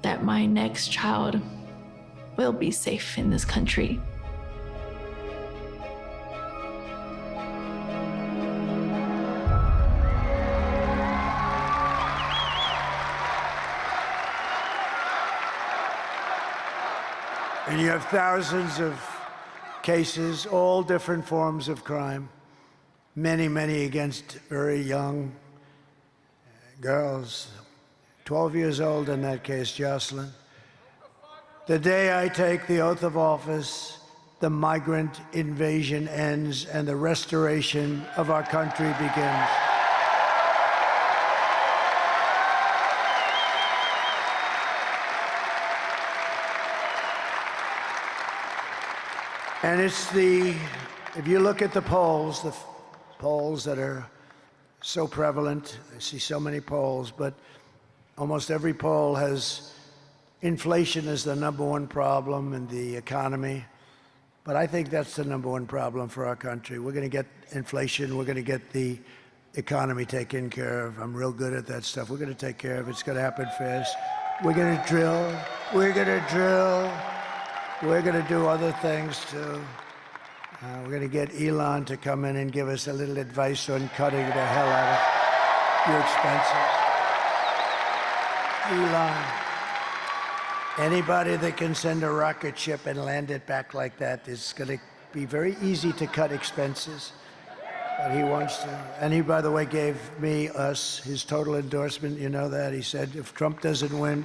that my next child will be safe in this country. And you have thousands of cases, all different forms of crime, many, many against very young girls, 12 years old in that case, Jocelyn. The day I take the oath of office, the migrant invasion ends and the restoration of our country begins. And it's if you look at the polls that are so prevalent, I see so many polls, but almost every poll has inflation as the #1 problem in the economy. But I think that's the #1 problem for our country. We're going to get inflation. We're going to get the economy taken care of. I'm real good at that stuff. We're going to take care of it. It's going to happen fast. We're going to drill. We're going to drill. We're going to do other things, too. We're going to get Elon to come in and give us a little advice on cutting the hell out of your expenses. Elon, anybody that can send a rocket ship and land it back like that is going to be very easy to cut expenses. But he wants to. And he, by the way, gave us his total endorsement. You know that. He said if Trump doesn't win,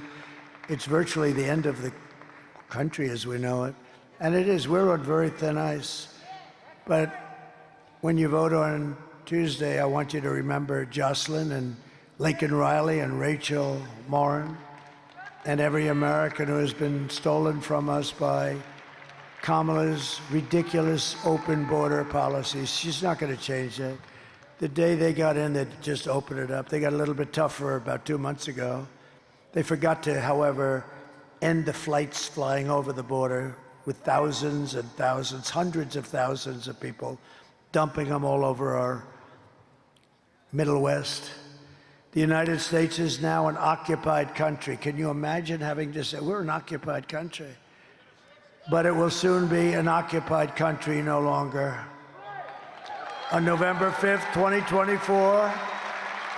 it's virtually the end of the country as we know it. And it is. We're on very thin ice. But when you vote on Tuesday, I want you to remember Jocelyn and Lincoln Riley and Rachel Morin and every American who has been stolen from us by Kamala's ridiculous open border policies. She's not going to change that. The day they got in, they just opened it up. They got a little bit tougher about 2 months ago. They forgot to, however, end the flights flying over the border with thousands and thousands, hundreds of thousands of people, dumping them all over our Middle West. The United States is now an occupied country. Can you imagine having to say, we're an occupied country? But it will soon be an occupied country no longer. On November 5th, 2024,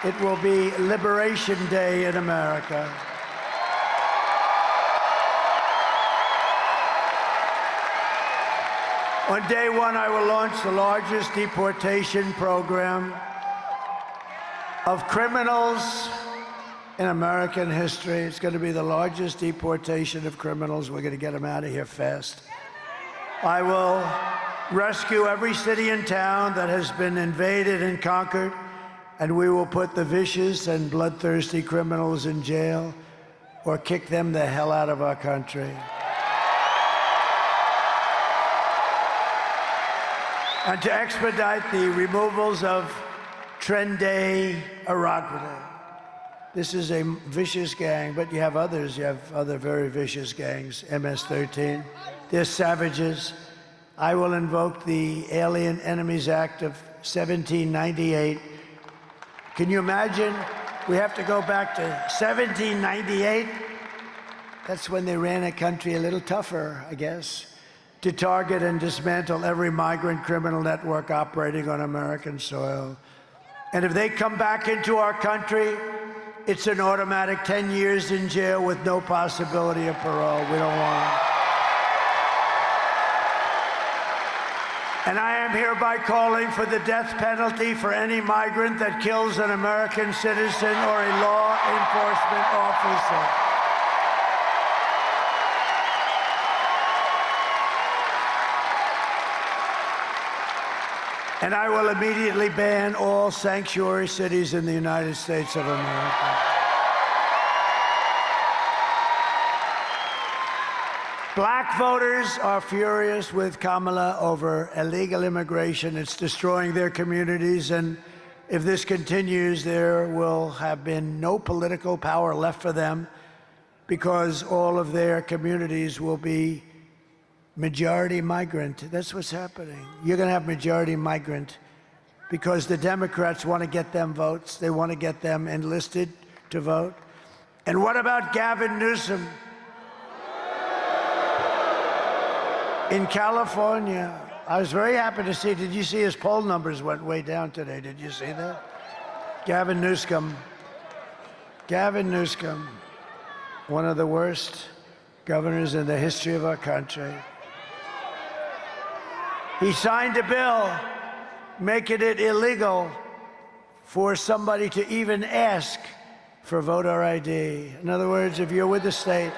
it will be Liberation Day in America. On day one, I will launch the largest deportation program of criminals in American history. It's going to be the largest deportation of criminals. We're going to get them out of here fast. I will rescue every city and town that has been invaded and conquered, and we will put the vicious and bloodthirsty criminals in jail or kick them the hell out of our country. And to expedite the removals of Trenday Aragwade. This is a vicious gang, but you have others. You have other very vicious gangs, MS-13. They're savages. I will invoke the Alien Enemies Act of 1798. Can you imagine? We have to go back to 1798. That's when they ran a country a little tougher, I guess, to target and dismantle every migrant criminal network operating on American soil. And if they come back into our country, it's an automatic 10 years in jail with no possibility of parole. We don't want them. And I am hereby calling for the death penalty for any migrant that kills an American citizen or a law enforcement officer. And I will immediately ban all sanctuary cities in the United States of America. Black voters are furious with Kamala over illegal immigration. It's destroying their communities, and if this continues, there will have been no political power left for them because all of their communities will be majority migrant. That's what's happening. You're going to have majority migrant because the Democrats want to get them votes. They want to get them enlisted to vote. And what about Gavin Newsom? In California, I was very happy to see, did you see his poll numbers went way down today? Did you see that? Gavin Newsom, one of the worst governors in the history of our country. He signed a bill making it illegal for somebody to even ask for voter ID. In other words, if you're with the state,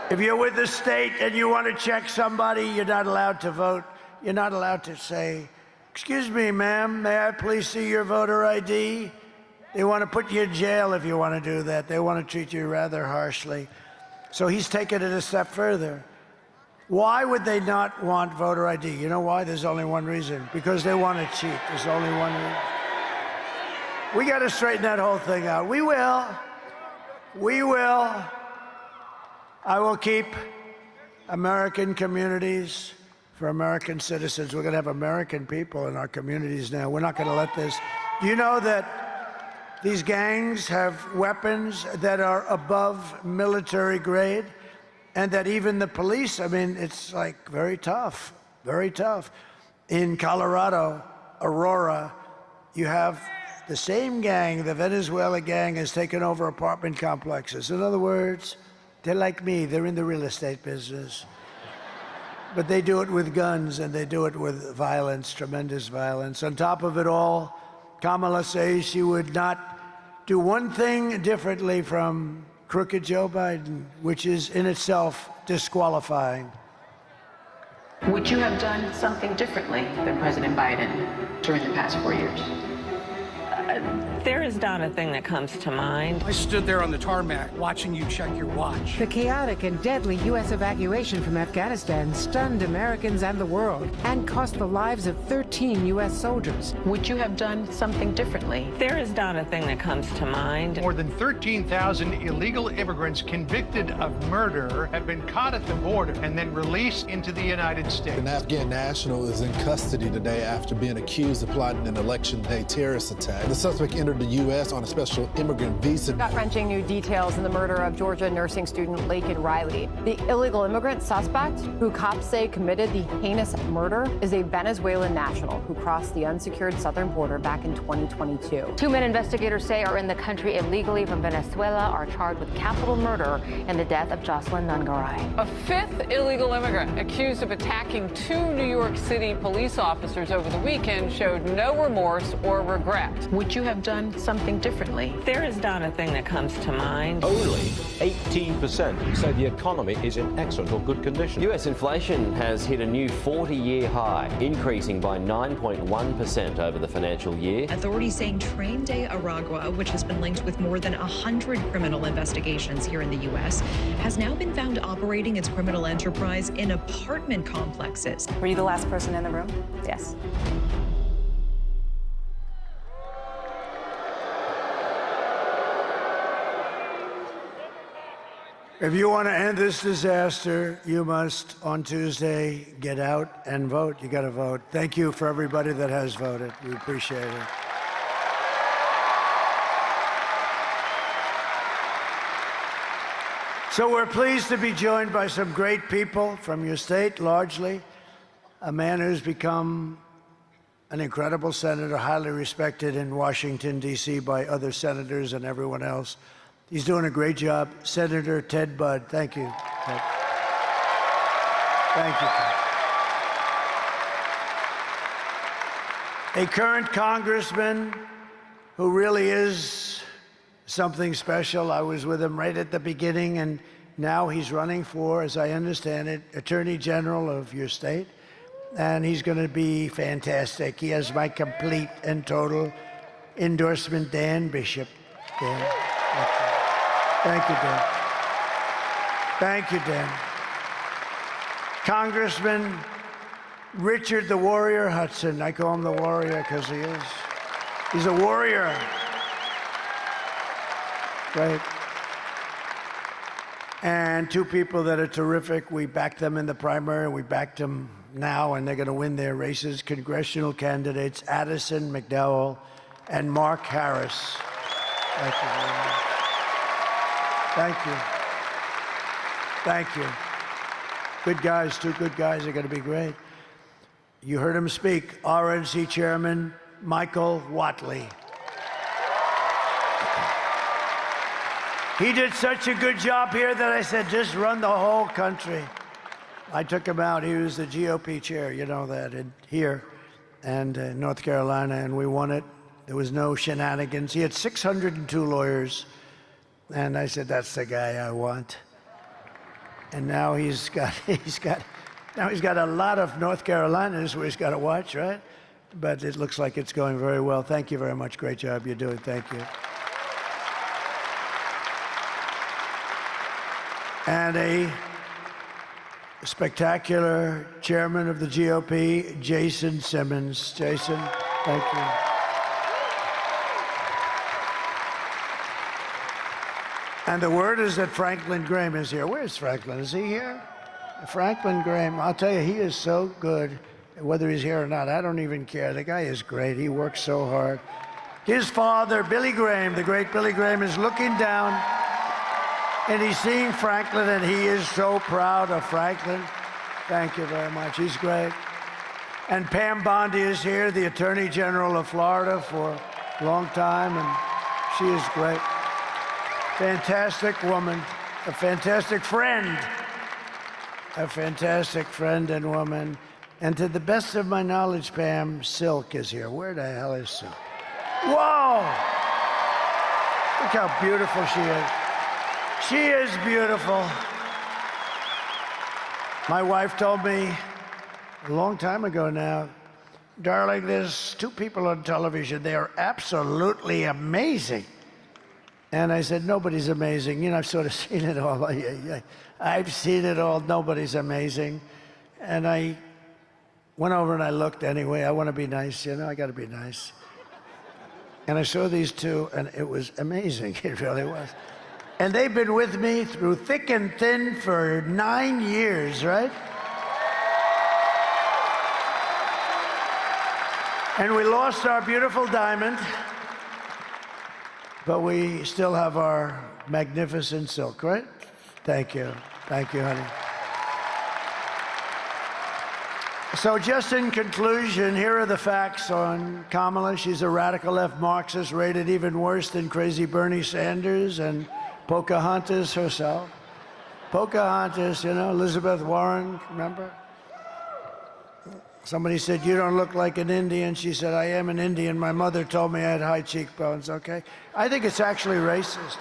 and you want to check somebody, you're not allowed to vote. You're not allowed to say, "Excuse me, ma'am, may I please see your voter ID?" They want to put you in jail if you want to do that. They want to treat you rather harshly. So he's taken it a step further. Why would they not want voter ID? You know why? There's only one reason. Because they want to cheat. There's only one reason. We got to straighten that whole thing out. We will. We will. I will keep American communities for American citizens. We're going to have American people in our communities now. We're not going to let this. Do you know that these gangs have weapons that are above military grade? And that even the police, I mean, it's like very tough, very tough. In Colorado, Aurora, you have the same gang, the Venezuela gang, has taken over apartment complexes. In other words, they're like me, they're in the real estate business. But they do it with guns and they do it with violence, tremendous violence. On top of it all, Kamala says she would not do one thing differently from crooked Joe Biden, which is in itself disqualifying. Would you have done something differently than President Biden during the past 4 years? There is not a thing that comes to mind. I stood there on the tarmac watching you check your watch. The chaotic and deadly U.S. evacuation from Afghanistan stunned Americans and the world and cost the lives of 13 U.S. soldiers. Would you have done something differently? There is not a thing that comes to mind. More than 13,000 illegal immigrants convicted of murder have been caught at the border and then released into the United States. An Afghan national is in custody today after being accused of plotting an election day terrorist attack. The suspect entered the U.S. on a special immigrant visa. Gut-wrenching new details in the murder of Georgia nursing student Laken Riley. The illegal immigrant suspect, who cops say committed the heinous murder, is a Venezuelan national who crossed the unsecured southern border back in 2022. 2 men investigators say are in the country illegally from Venezuela are charged with capital murder in the death of Jocelyn Nungaray. A fifth illegal immigrant accused of attacking 2 New York City police officers over the weekend showed no remorse or regret. Would you have done something differently? There is not a thing that comes to mind. Only 18% say the economy is in excellent or good condition. US inflation has hit a new 40-year high, increasing by 9.1% over the financial year. Authorities saying Train de Aragua, which has been linked with more than 100 criminal investigations here in the U.S., has now been found operating its criminal enterprise in apartment complexes. Were you the last person in the room? Yes. If you want to end this disaster, you must, on Tuesday, get out and vote. You got to vote. Thank you for everybody that has voted. We appreciate it. So we're pleased to be joined by some great people from your state, largely. A man who's become an incredible senator, highly respected in Washington, D.C. by other senators and everyone else. He's doing a great job. Senator Ted Budd. Thank you, Ted. Thank you, Ted. A current congressman who really is something special. I was with him right at the beginning, and now he's running for, as I understand it, Attorney General of your state. and he's going to be fantastic. He has my complete and total endorsement. Dan Bishop. Dan. Thank you, Dan. Thank you, Dan. Congressman Richard the Warrior Hudson. I call him the Warrior because he is. He's a warrior. Right. And two people that are terrific. We backed them in the primary. We backed them now, and they're going to win their races. Congressional candidates Addison McDowell and Mark Harris. Thank you very much. Thank you. Thank you. Good guys, two good guys are going to be great. You heard him speak. RNC Chairman Michael Whatley. He did such a good job here that I said, just run the whole country. I took him out. He was the GOP chair, you know that, here and North Carolina, and we won it. There was no shenanigans. He had 602 lawyers, and I said, that's the guy I want. And now he's got a lot of North Carolinas where he's got to watch, right? But it looks like it's going very well. Thank you very much. Great job you're doing. Thank you. And a spectacular chairman of the GOP, Jason Simmons. Jason, thank you. And the word is that Franklin Graham is here. Where's Franklin? Is he here? Franklin Graham, I'll tell you, he is so good, whether he's here or not. I don't even care. The guy is great. He works so hard. His father, Billy Graham, the great Billy Graham, is looking down, and he's seeing Franklin, and he is so proud of Franklin. Thank you very much. He's great. And Pam Bondi is here, the Attorney General of Florida for a long time, and she is great. Fantastic woman, a fantastic friend. A fantastic friend and woman. And to the best of my knowledge, Pam, Silk is here. Where the hell is Silk? Whoa! Look how beautiful she is. She is beautiful. My wife told me a long time ago now, darling, there's two people on television. They are absolutely amazing. And I said, nobody's amazing. You know, I've sort of seen it all. I've seen it all. Nobody's amazing. And I went over and I looked anyway. I want to be nice, you know, I got to be nice. And I saw these two, and it was amazing. It really was. And they've been with me through thick and thin for 9 years, right? And we lost our beautiful Diamond, but we still have our magnificent Silk, right? Thank you. Thank you, honey. So just in conclusion, here are the facts on Kamala. She's a radical left Marxist, rated even worse than crazy Bernie Sanders and Pocahontas herself. Pocahontas, you know, Elizabeth Warren, remember? Somebody said, you don't look like an Indian. She said, I am an Indian. My mother told me I had high cheekbones, okay? I think it's actually racist.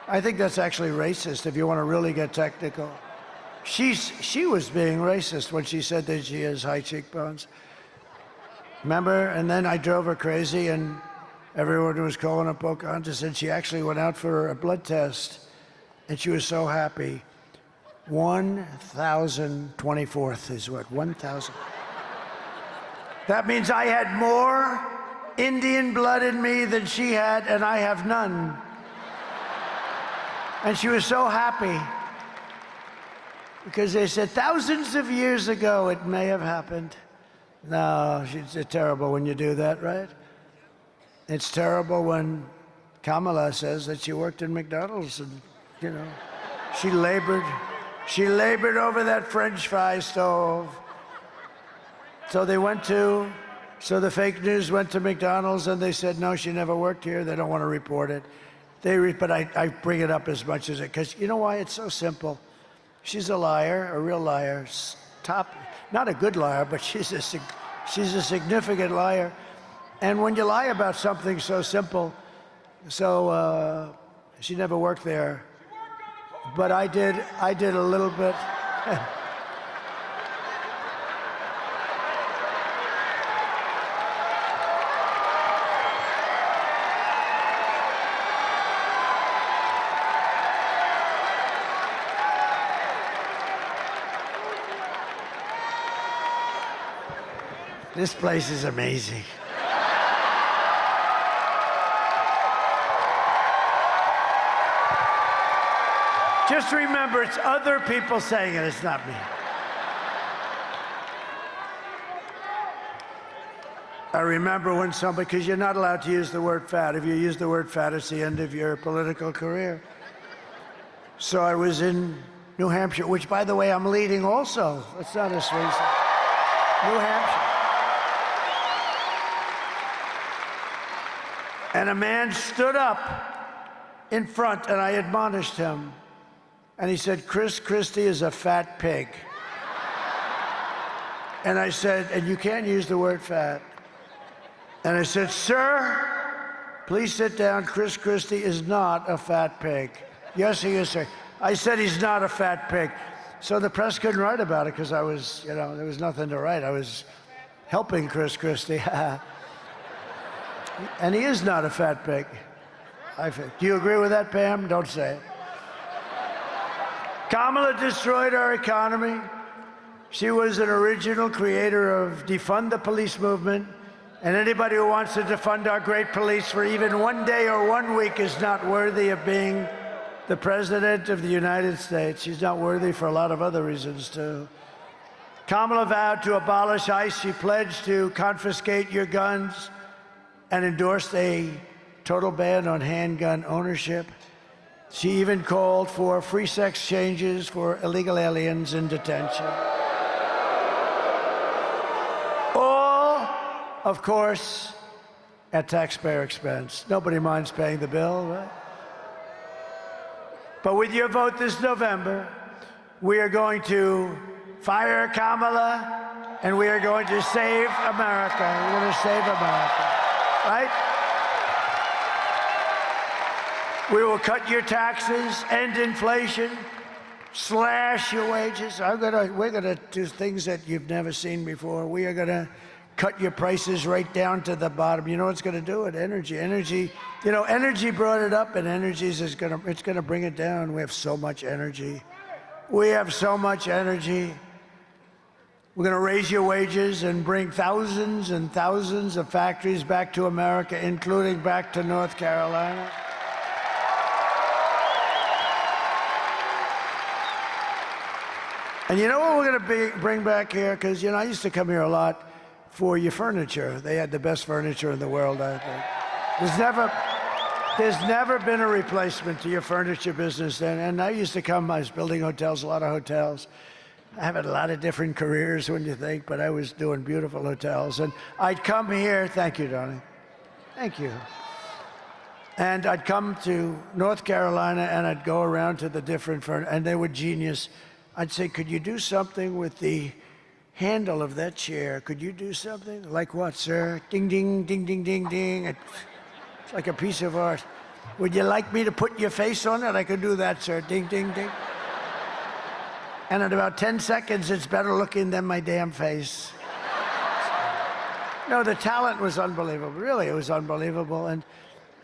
I think that's actually racist if you want to really get technical. She was being racist when she said that she has high cheekbones. Remember? And then I drove her crazy, and everyone was calling her Pocahontas, and she actually went out for a blood test, and she was so happy. 1,024th is what? 1,000. That means I had more Indian blood in me than she had, and I have none. And she was so happy because they said thousands of years ago it may have happened. No, it's terrible when you do that, right? It's terrible when Kamala says that she worked in McDonald's and, you know, she labored over that French fry stove. So the fake news went to McDonald's and they said, no, she never worked here. They don't want to report it. But I bring it up as much as it, because you know why? It's so simple. She's a liar, a real liar. Not a good liar, but she's a significant liar. And when you lie about something so simple, she never worked there. But I did a little bit. This place is amazing. Just remember, it's other people saying it, it's not me. I remember when somebody, because you're not allowed to use the word fat. If you use the word fat, it's the end of your political career. So I was in New Hampshire, which, by the way, I'm leading also. It's not a swing. New Hampshire. And a man stood up in front, and I admonished him. And he said, Chris Christie is a fat pig. And I said, and you can't use the word fat. And I said, sir, please sit down. Chris Christie is not a fat pig. Yes, he is, sir. I said he's not a fat pig. So the press couldn't write about it because I was, there was nothing to write. I was helping Chris Christie. And he is not a fat pig. Do you agree with that, Pam? Don't say it. Kamala destroyed our economy. She was an original creator of defund the police movement. And anybody who wants to defund our great police for even one day or 1 week is not worthy of being the President of the United States. She's not worthy for a lot of other reasons, too. Kamala vowed to abolish ICE. She pledged to confiscate your guns and endorsed a total ban on handgun ownership. She even called for free sex changes for illegal aliens in detention. All, of course, at taxpayer expense. Nobody minds paying the bill, right? But with your vote this November, we are going to fire Kamala, and we are going to save America. We're going to save America, right? We will cut your taxes, end inflation, slash your wages. We're gonna do things that you've never seen before. We are gonna cut your prices right down to the bottom. You know what's gonna do it? Energy. Energy brought it up, and it's gonna bring it down. We have so much energy. We have so much energy. We're gonna raise your wages and bring thousands and thousands of factories back to America, including back to North Carolina. And you know what we're going to bring back here? Because, I used to come here a lot for your furniture. They had the best furniture in the world, I think. There's never been a replacement to your furniture business then. And I used to come, I was building hotels, a lot of hotels. I have had a lot of different careers when you think, but I was doing beautiful hotels. And I'd come here, thank you, Donnie. Thank you. And I'd come to North Carolina, and I'd go around to the different furniture, and they were genius. I'd say, could you do something with the handle of that chair? Could you do something? Like what, sir? Ding, ding, ding, ding, ding, ding. It's like a piece of art. Would you like me to put your face on it? I could do that, sir. Ding, ding, ding. And in about 10 seconds, it's better looking than my damn face. No, the talent was unbelievable. Really, it was unbelievable. And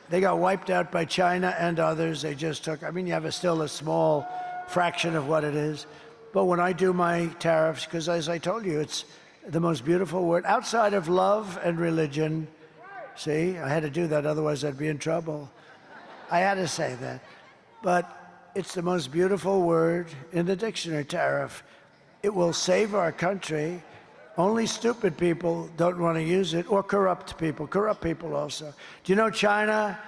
they got wiped out by China and others. They just took, you have still a small fraction of what it is. But when I do my tariffs, because as I told you, it's the most beautiful word outside of love and religion. See, I had to do that, otherwise I'd be in trouble. I had to say that. But it's the most beautiful word in the dictionary, tariff. It will save our country. Only stupid people don't want to use it, or corrupt people also. Do you know China,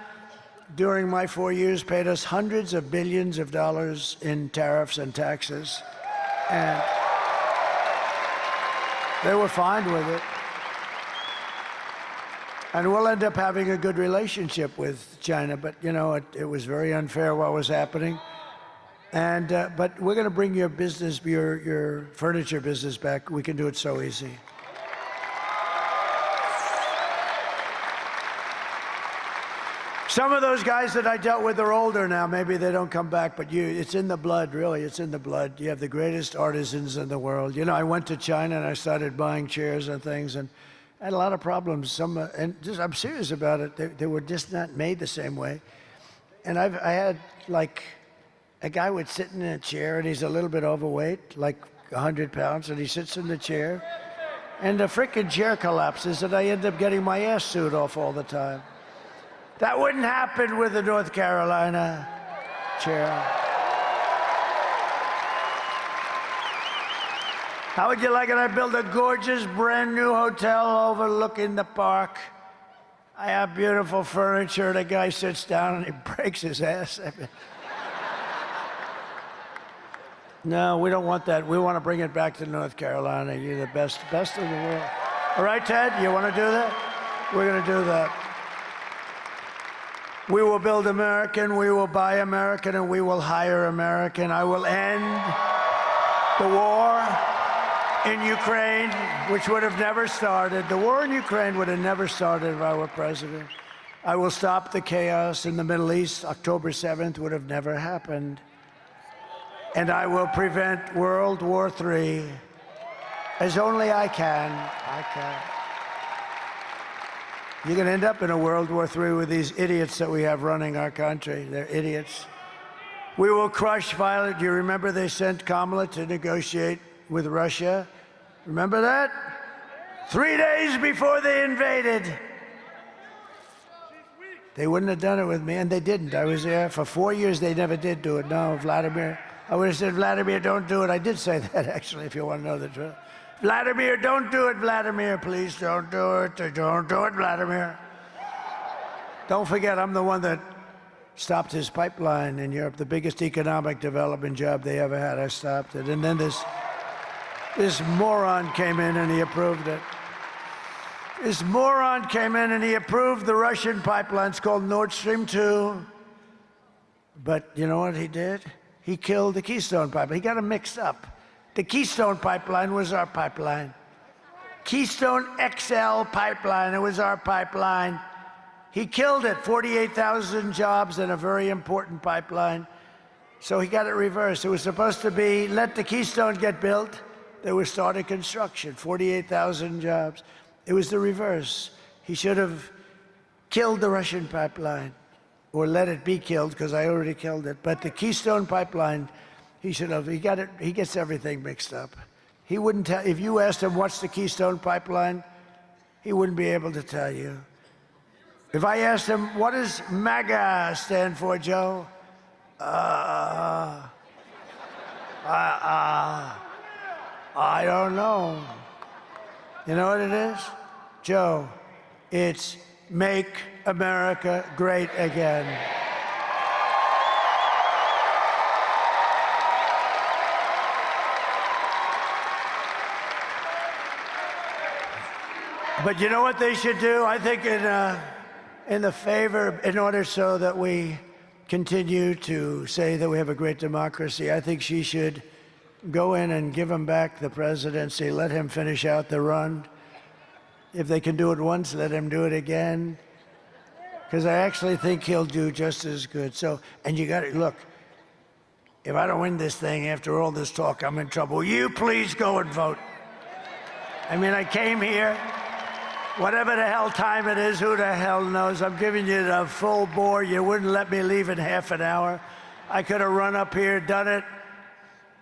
during my 4 years, paid us hundreds of billions of dollars in tariffs and taxes, and they were fine with it. And we'll end up having a good relationship with China, but it was very unfair what was happening. And but we're going to bring your business, your furniture business back. We can do it so easy. Some of those guys that I dealt with are older now. Maybe they don't come back, but it's in the blood, really. It's in the blood. You have the greatest artisans in the world. I went to China and I started buying chairs and things, and I had a lot of problems. I'm serious about it. They were just not made the same way. And I had, like, a guy would sit in a chair, and he's a little bit overweight, like 100 pounds, and he sits in the chair, and the frickin' chair collapses, and I end up getting my ass suit off all the time. That wouldn't happen with the North Carolina chair. How would you like it? I built a gorgeous brand new hotel overlooking the park. I have beautiful furniture. The guy sits down and he breaks his ass. No, we don't want that. We want to bring it back to North Carolina. You're the best in the world. All right, Ted, you want to do that? We're going to do that. We will build American, we will buy American, and we will hire American. I will end the war in Ukraine, which would have never started. The war in Ukraine would have never started if I were president. I will stop the chaos in the Middle East. October 7th would have never happened. And I will prevent World War III as only I can. You're going to end up in a World War III with these idiots that we have running our country. They're idiots. We will crush violence. Do you remember they sent Kamala to negotiate with Russia? Remember that? 3 days before they invaded. They wouldn't have done it with me, and they didn't. I was there for 4 years. They never did do it. No, Vladimir. I would have said, Vladimir, don't do it. I did say that, actually, if you want to know the truth. Vladimir, don't do it, Vladimir. Please don't do it. Don't do it, Vladimir. Don't forget, I'm the one that stopped his pipeline in Europe, the biggest economic development job they ever had. I stopped it. And then this moron came in and he approved it. This moron came in and he approved the Russian pipeline. It's called Nord Stream 2. But you know what he did? He killed the Keystone pipeline. He got them mixed up. The Keystone pipeline was our pipeline. Keystone XL pipeline, it was our pipeline. He killed it, 48,000 jobs and a very important pipeline. So he got it reversed. It was supposed to be, let the Keystone get built. They were starting construction, 48,000 jobs. It was the reverse. He should have killed the Russian pipeline, or let it be killed, because I already killed it. But the Keystone pipeline, he should have. He got it. He gets everything mixed up. He wouldn't tell. If you asked him what's the Keystone pipeline, he wouldn't be able to tell you. If I asked him what does MAGA stand for, Joe? I don't know. You know what it is, Joe? It's Make America Great Again. But you know what they should do? I think in the favor, in order so that we continue to say that we have a great democracy, I think she should go in and give him back the presidency, let him finish out the run. If they can do it once, let him do it again. Because I actually think he'll do just as good. So, and you got to, look, if I don't win this thing after all this talk, I'm in trouble. Will you please go and vote? I mean, I came here. Whatever the hell time it is, who the hell knows? I'm giving you the full bore. You wouldn't let me leave in half an hour. I could have run up here, done it,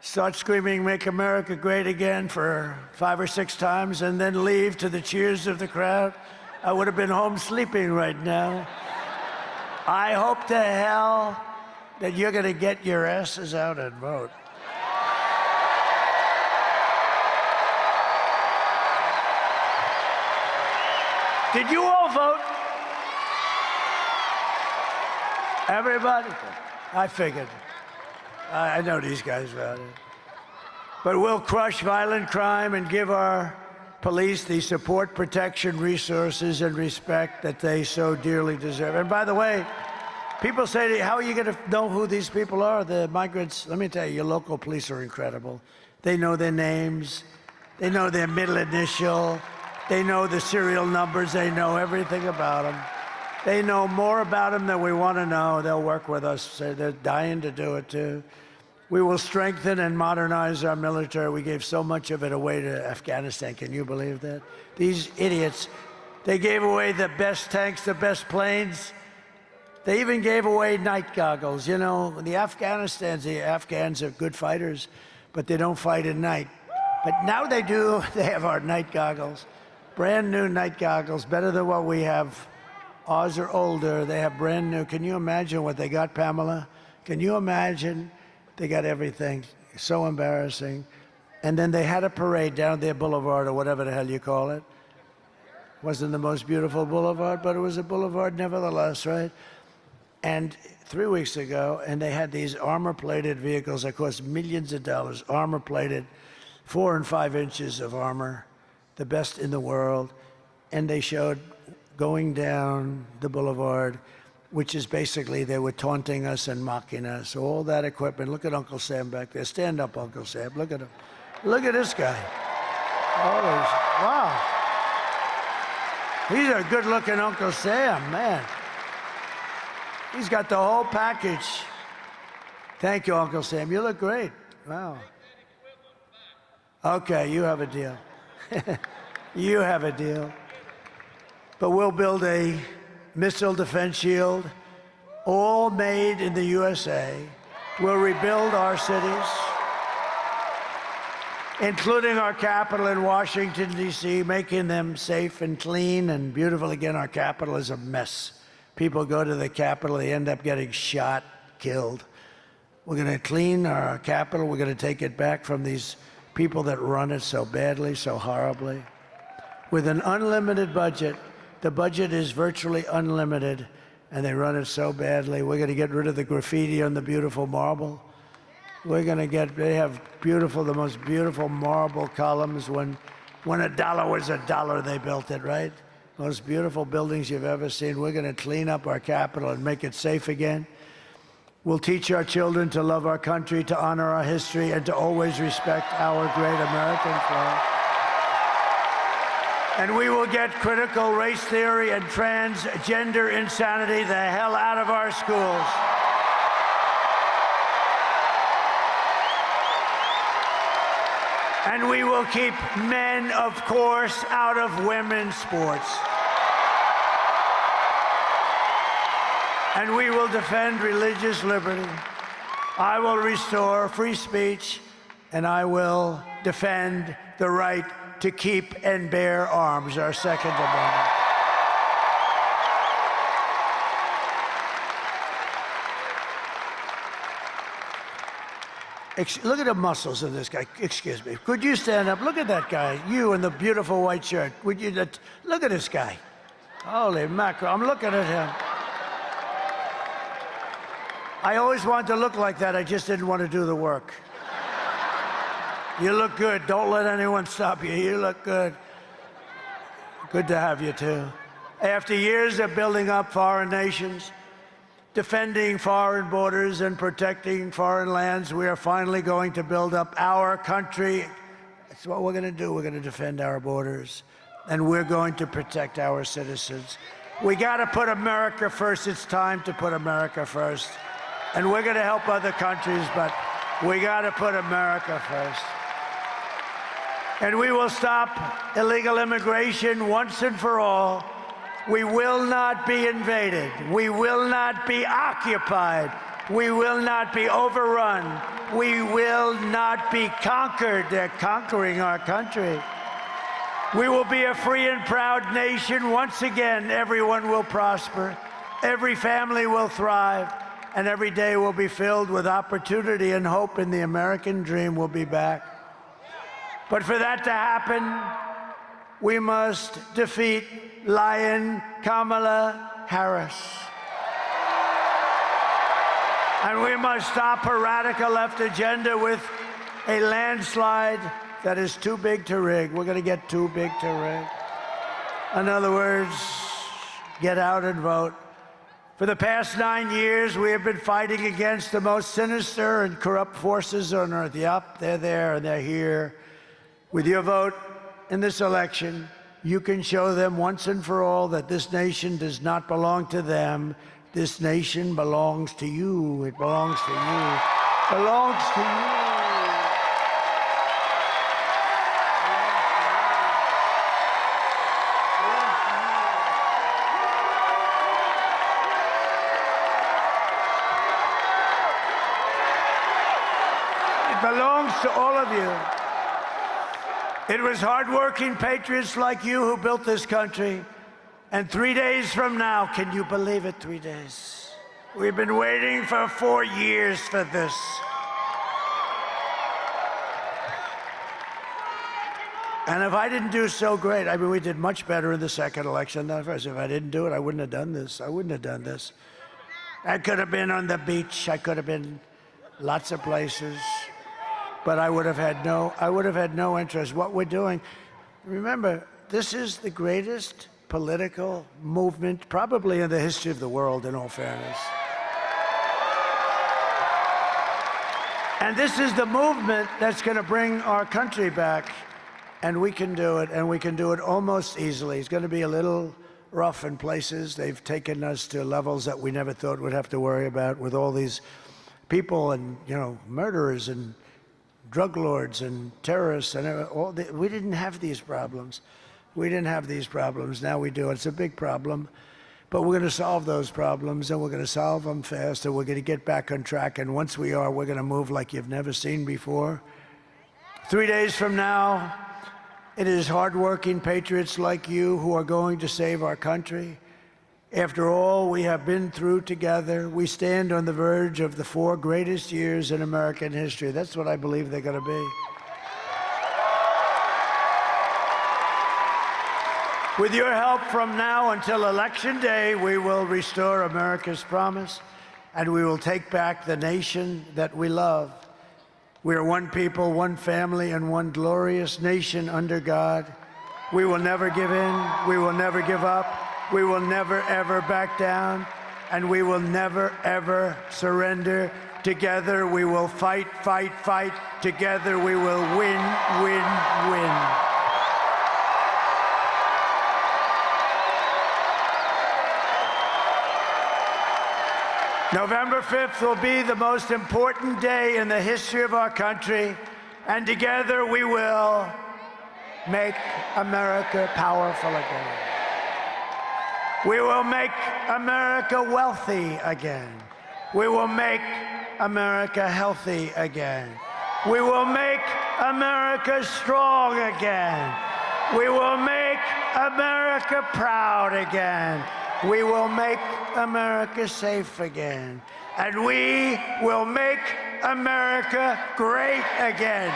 start screaming, Make America Great Again for 5 or 6 times, and then leave to the cheers of the crowd. I would have been home sleeping right now. I hope to hell that you're going to get your asses out and vote. Did you all vote? Everybody? I figured. I know these guys voted. But we'll crush violent crime and give our police the support, protection, resources, and respect that they so dearly deserve. And by the way, people say to you, how are you going to know who these people are, the migrants? Let me tell you, your local police are incredible. They know their names. They know their middle initial. They know the serial numbers. They know everything about them. They know more about them than we want to know. They'll work with us. They're dying to do it, too. We will strengthen and modernize our military. We gave so much of it away to Afghanistan. Can you believe that? These idiots, they gave away the best tanks, the best planes. They even gave away night goggles. You know, the Afghans are good fighters, but they don't fight at night. But now they do. They have our night goggles, brand new night goggles, better than what we have. Ours are older. They have brand new. Can you imagine what they got, Pamela? Can you imagine? They got everything. So embarrassing. And then they had a parade down their boulevard, or whatever the hell you call it. Wasn't the most beautiful boulevard, but it was a boulevard nevertheless, right? And 3 weeks ago, and they had these armor-plated vehicles that cost millions of dollars, armor-plated, 4 and 5 inches of armor, the best in the world. And they showed going down the boulevard, which is basically they were taunting us and mocking us. All that equipment. Look at Uncle Sam back there. Stand up, Uncle Sam. Look at him. Look at this guy. Always. Wow. He's a good-looking Uncle Sam, man. He's got the whole package. Thank you, Uncle Sam. You look great. Wow. Okay, you have a deal. You have a deal. But we'll build a missile defense shield, all made in the USA. We'll rebuild our cities, including our capital in Washington, D.C., making them safe and clean and beautiful. Again, our capital is a mess. People go to the Capitol, they end up getting shot, killed. We're going to clean our capital. We're going to take it back from these people that run it so badly, so horribly. With an unlimited budget, the budget is virtually unlimited, and they run it so badly. We're going to get rid of the graffiti on the beautiful marble. We're going to get, they have beautiful, the most beautiful marble columns. When a dollar was a dollar, they built it, right? Most beautiful buildings you've ever seen. We're going to clean up our capital and make it safe again. We'll teach our children to love our country, to honor our history, and to always respect our great American flag. And we will get critical race theory and transgender insanity the hell out of our schools. And we will keep men, of course, out of women's sports. And we will defend religious liberty. I will restore free speech, and I will defend the right to keep and bear arms, our Second Amendment. Look at the muscles of this guy. Excuse me. Could you stand up? Look at that guy. You in the beautiful white shirt. Would you look at this guy? Holy mackerel. I'm looking at him. I always wanted to look like that. I just didn't want to do the work. You look good. Don't let anyone stop you. You look good. Good to have you, too. After years of building up foreign nations, defending foreign borders and protecting foreign lands, we are finally going to build up our country. That's what we're going to do. We're going to defend our borders, and we're going to protect our citizens. We got to put America first. It's time to put America first. And we're going to help other countries, but we got to put America first. And we will stop illegal immigration once and for all. We will not be invaded. We will not be occupied. We will not be overrun. We will not be conquered. They're conquering our country. We will be a free and proud nation. Once again, everyone will prosper. Every family will thrive. And every day will be filled with opportunity and hope, and the American dream will be back. But for that to happen, we must defeat Lion Kamala Harris. And we must stop her radical left agenda with a landslide that is too big to rig. We're going to get too big to rig. In other words, get out and vote. For the past 9 years, we have been fighting against the most sinister and corrupt forces on earth. Yep, they're there and they're here. With your vote in this election, you can show them once and for all that this nation does not belong to them. This nation belongs to you. It belongs to you. It belongs to you. It belongs to all of you. It was hardworking patriots like you who built this country. And 3 days from now, can you believe it, 3 days? We've been waiting for 4 years for this. And if I didn't do so great, I mean, we did much better in the second election than the first. If I didn't do it, I wouldn't have done this. I wouldn't have done this. I could have been on the beach. I could have been lots of places. But I would have had no interest. What we're doing, remember, this is the greatest political movement probably in the history of the world, in all fairness. And this is the movement that's going to bring our country back. And we can do it, and we can do it almost easily. It's going to be a little rough in places. They've taken us to levels that we never thought we'd have to worry about with all these people and, you know, murderers and drug lords and terrorists and all. We didn't have these problems. We didn't have these problems. Now we do. It's a big problem. But we're going to solve those problems, and we're going to solve them fast, and we're going to get back on track. And once we are, we're going to move like you've never seen before. 3 days from now, it is hardworking patriots like you who are going to save our country. After all we have been through together, we stand on the verge of the 4 greatest years in American history. That's what I believe they're going to be. With your help from now until Election Day, we will restore America's promise, and we will take back the nation that we love. We are one people, one family, and one glorious nation under God. We will never give in. We will never give up. We will never, ever back down. And we will never, ever surrender. Together we will fight, fight, fight. Together we will win, win, win. November 5th will be the most important day in the history of our country, and together we will make America powerful again. We will make America wealthy again. We will make America healthy again. We will make America strong again. We will make America proud again. We will make America safe again. And we will make America great again.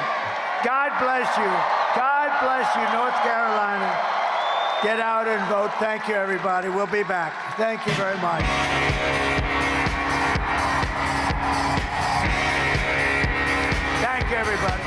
God bless you. God bless you, North Carolina. Get out and vote. Thank you, everybody. We'll be back. Thank you very much. Thank you, everybody.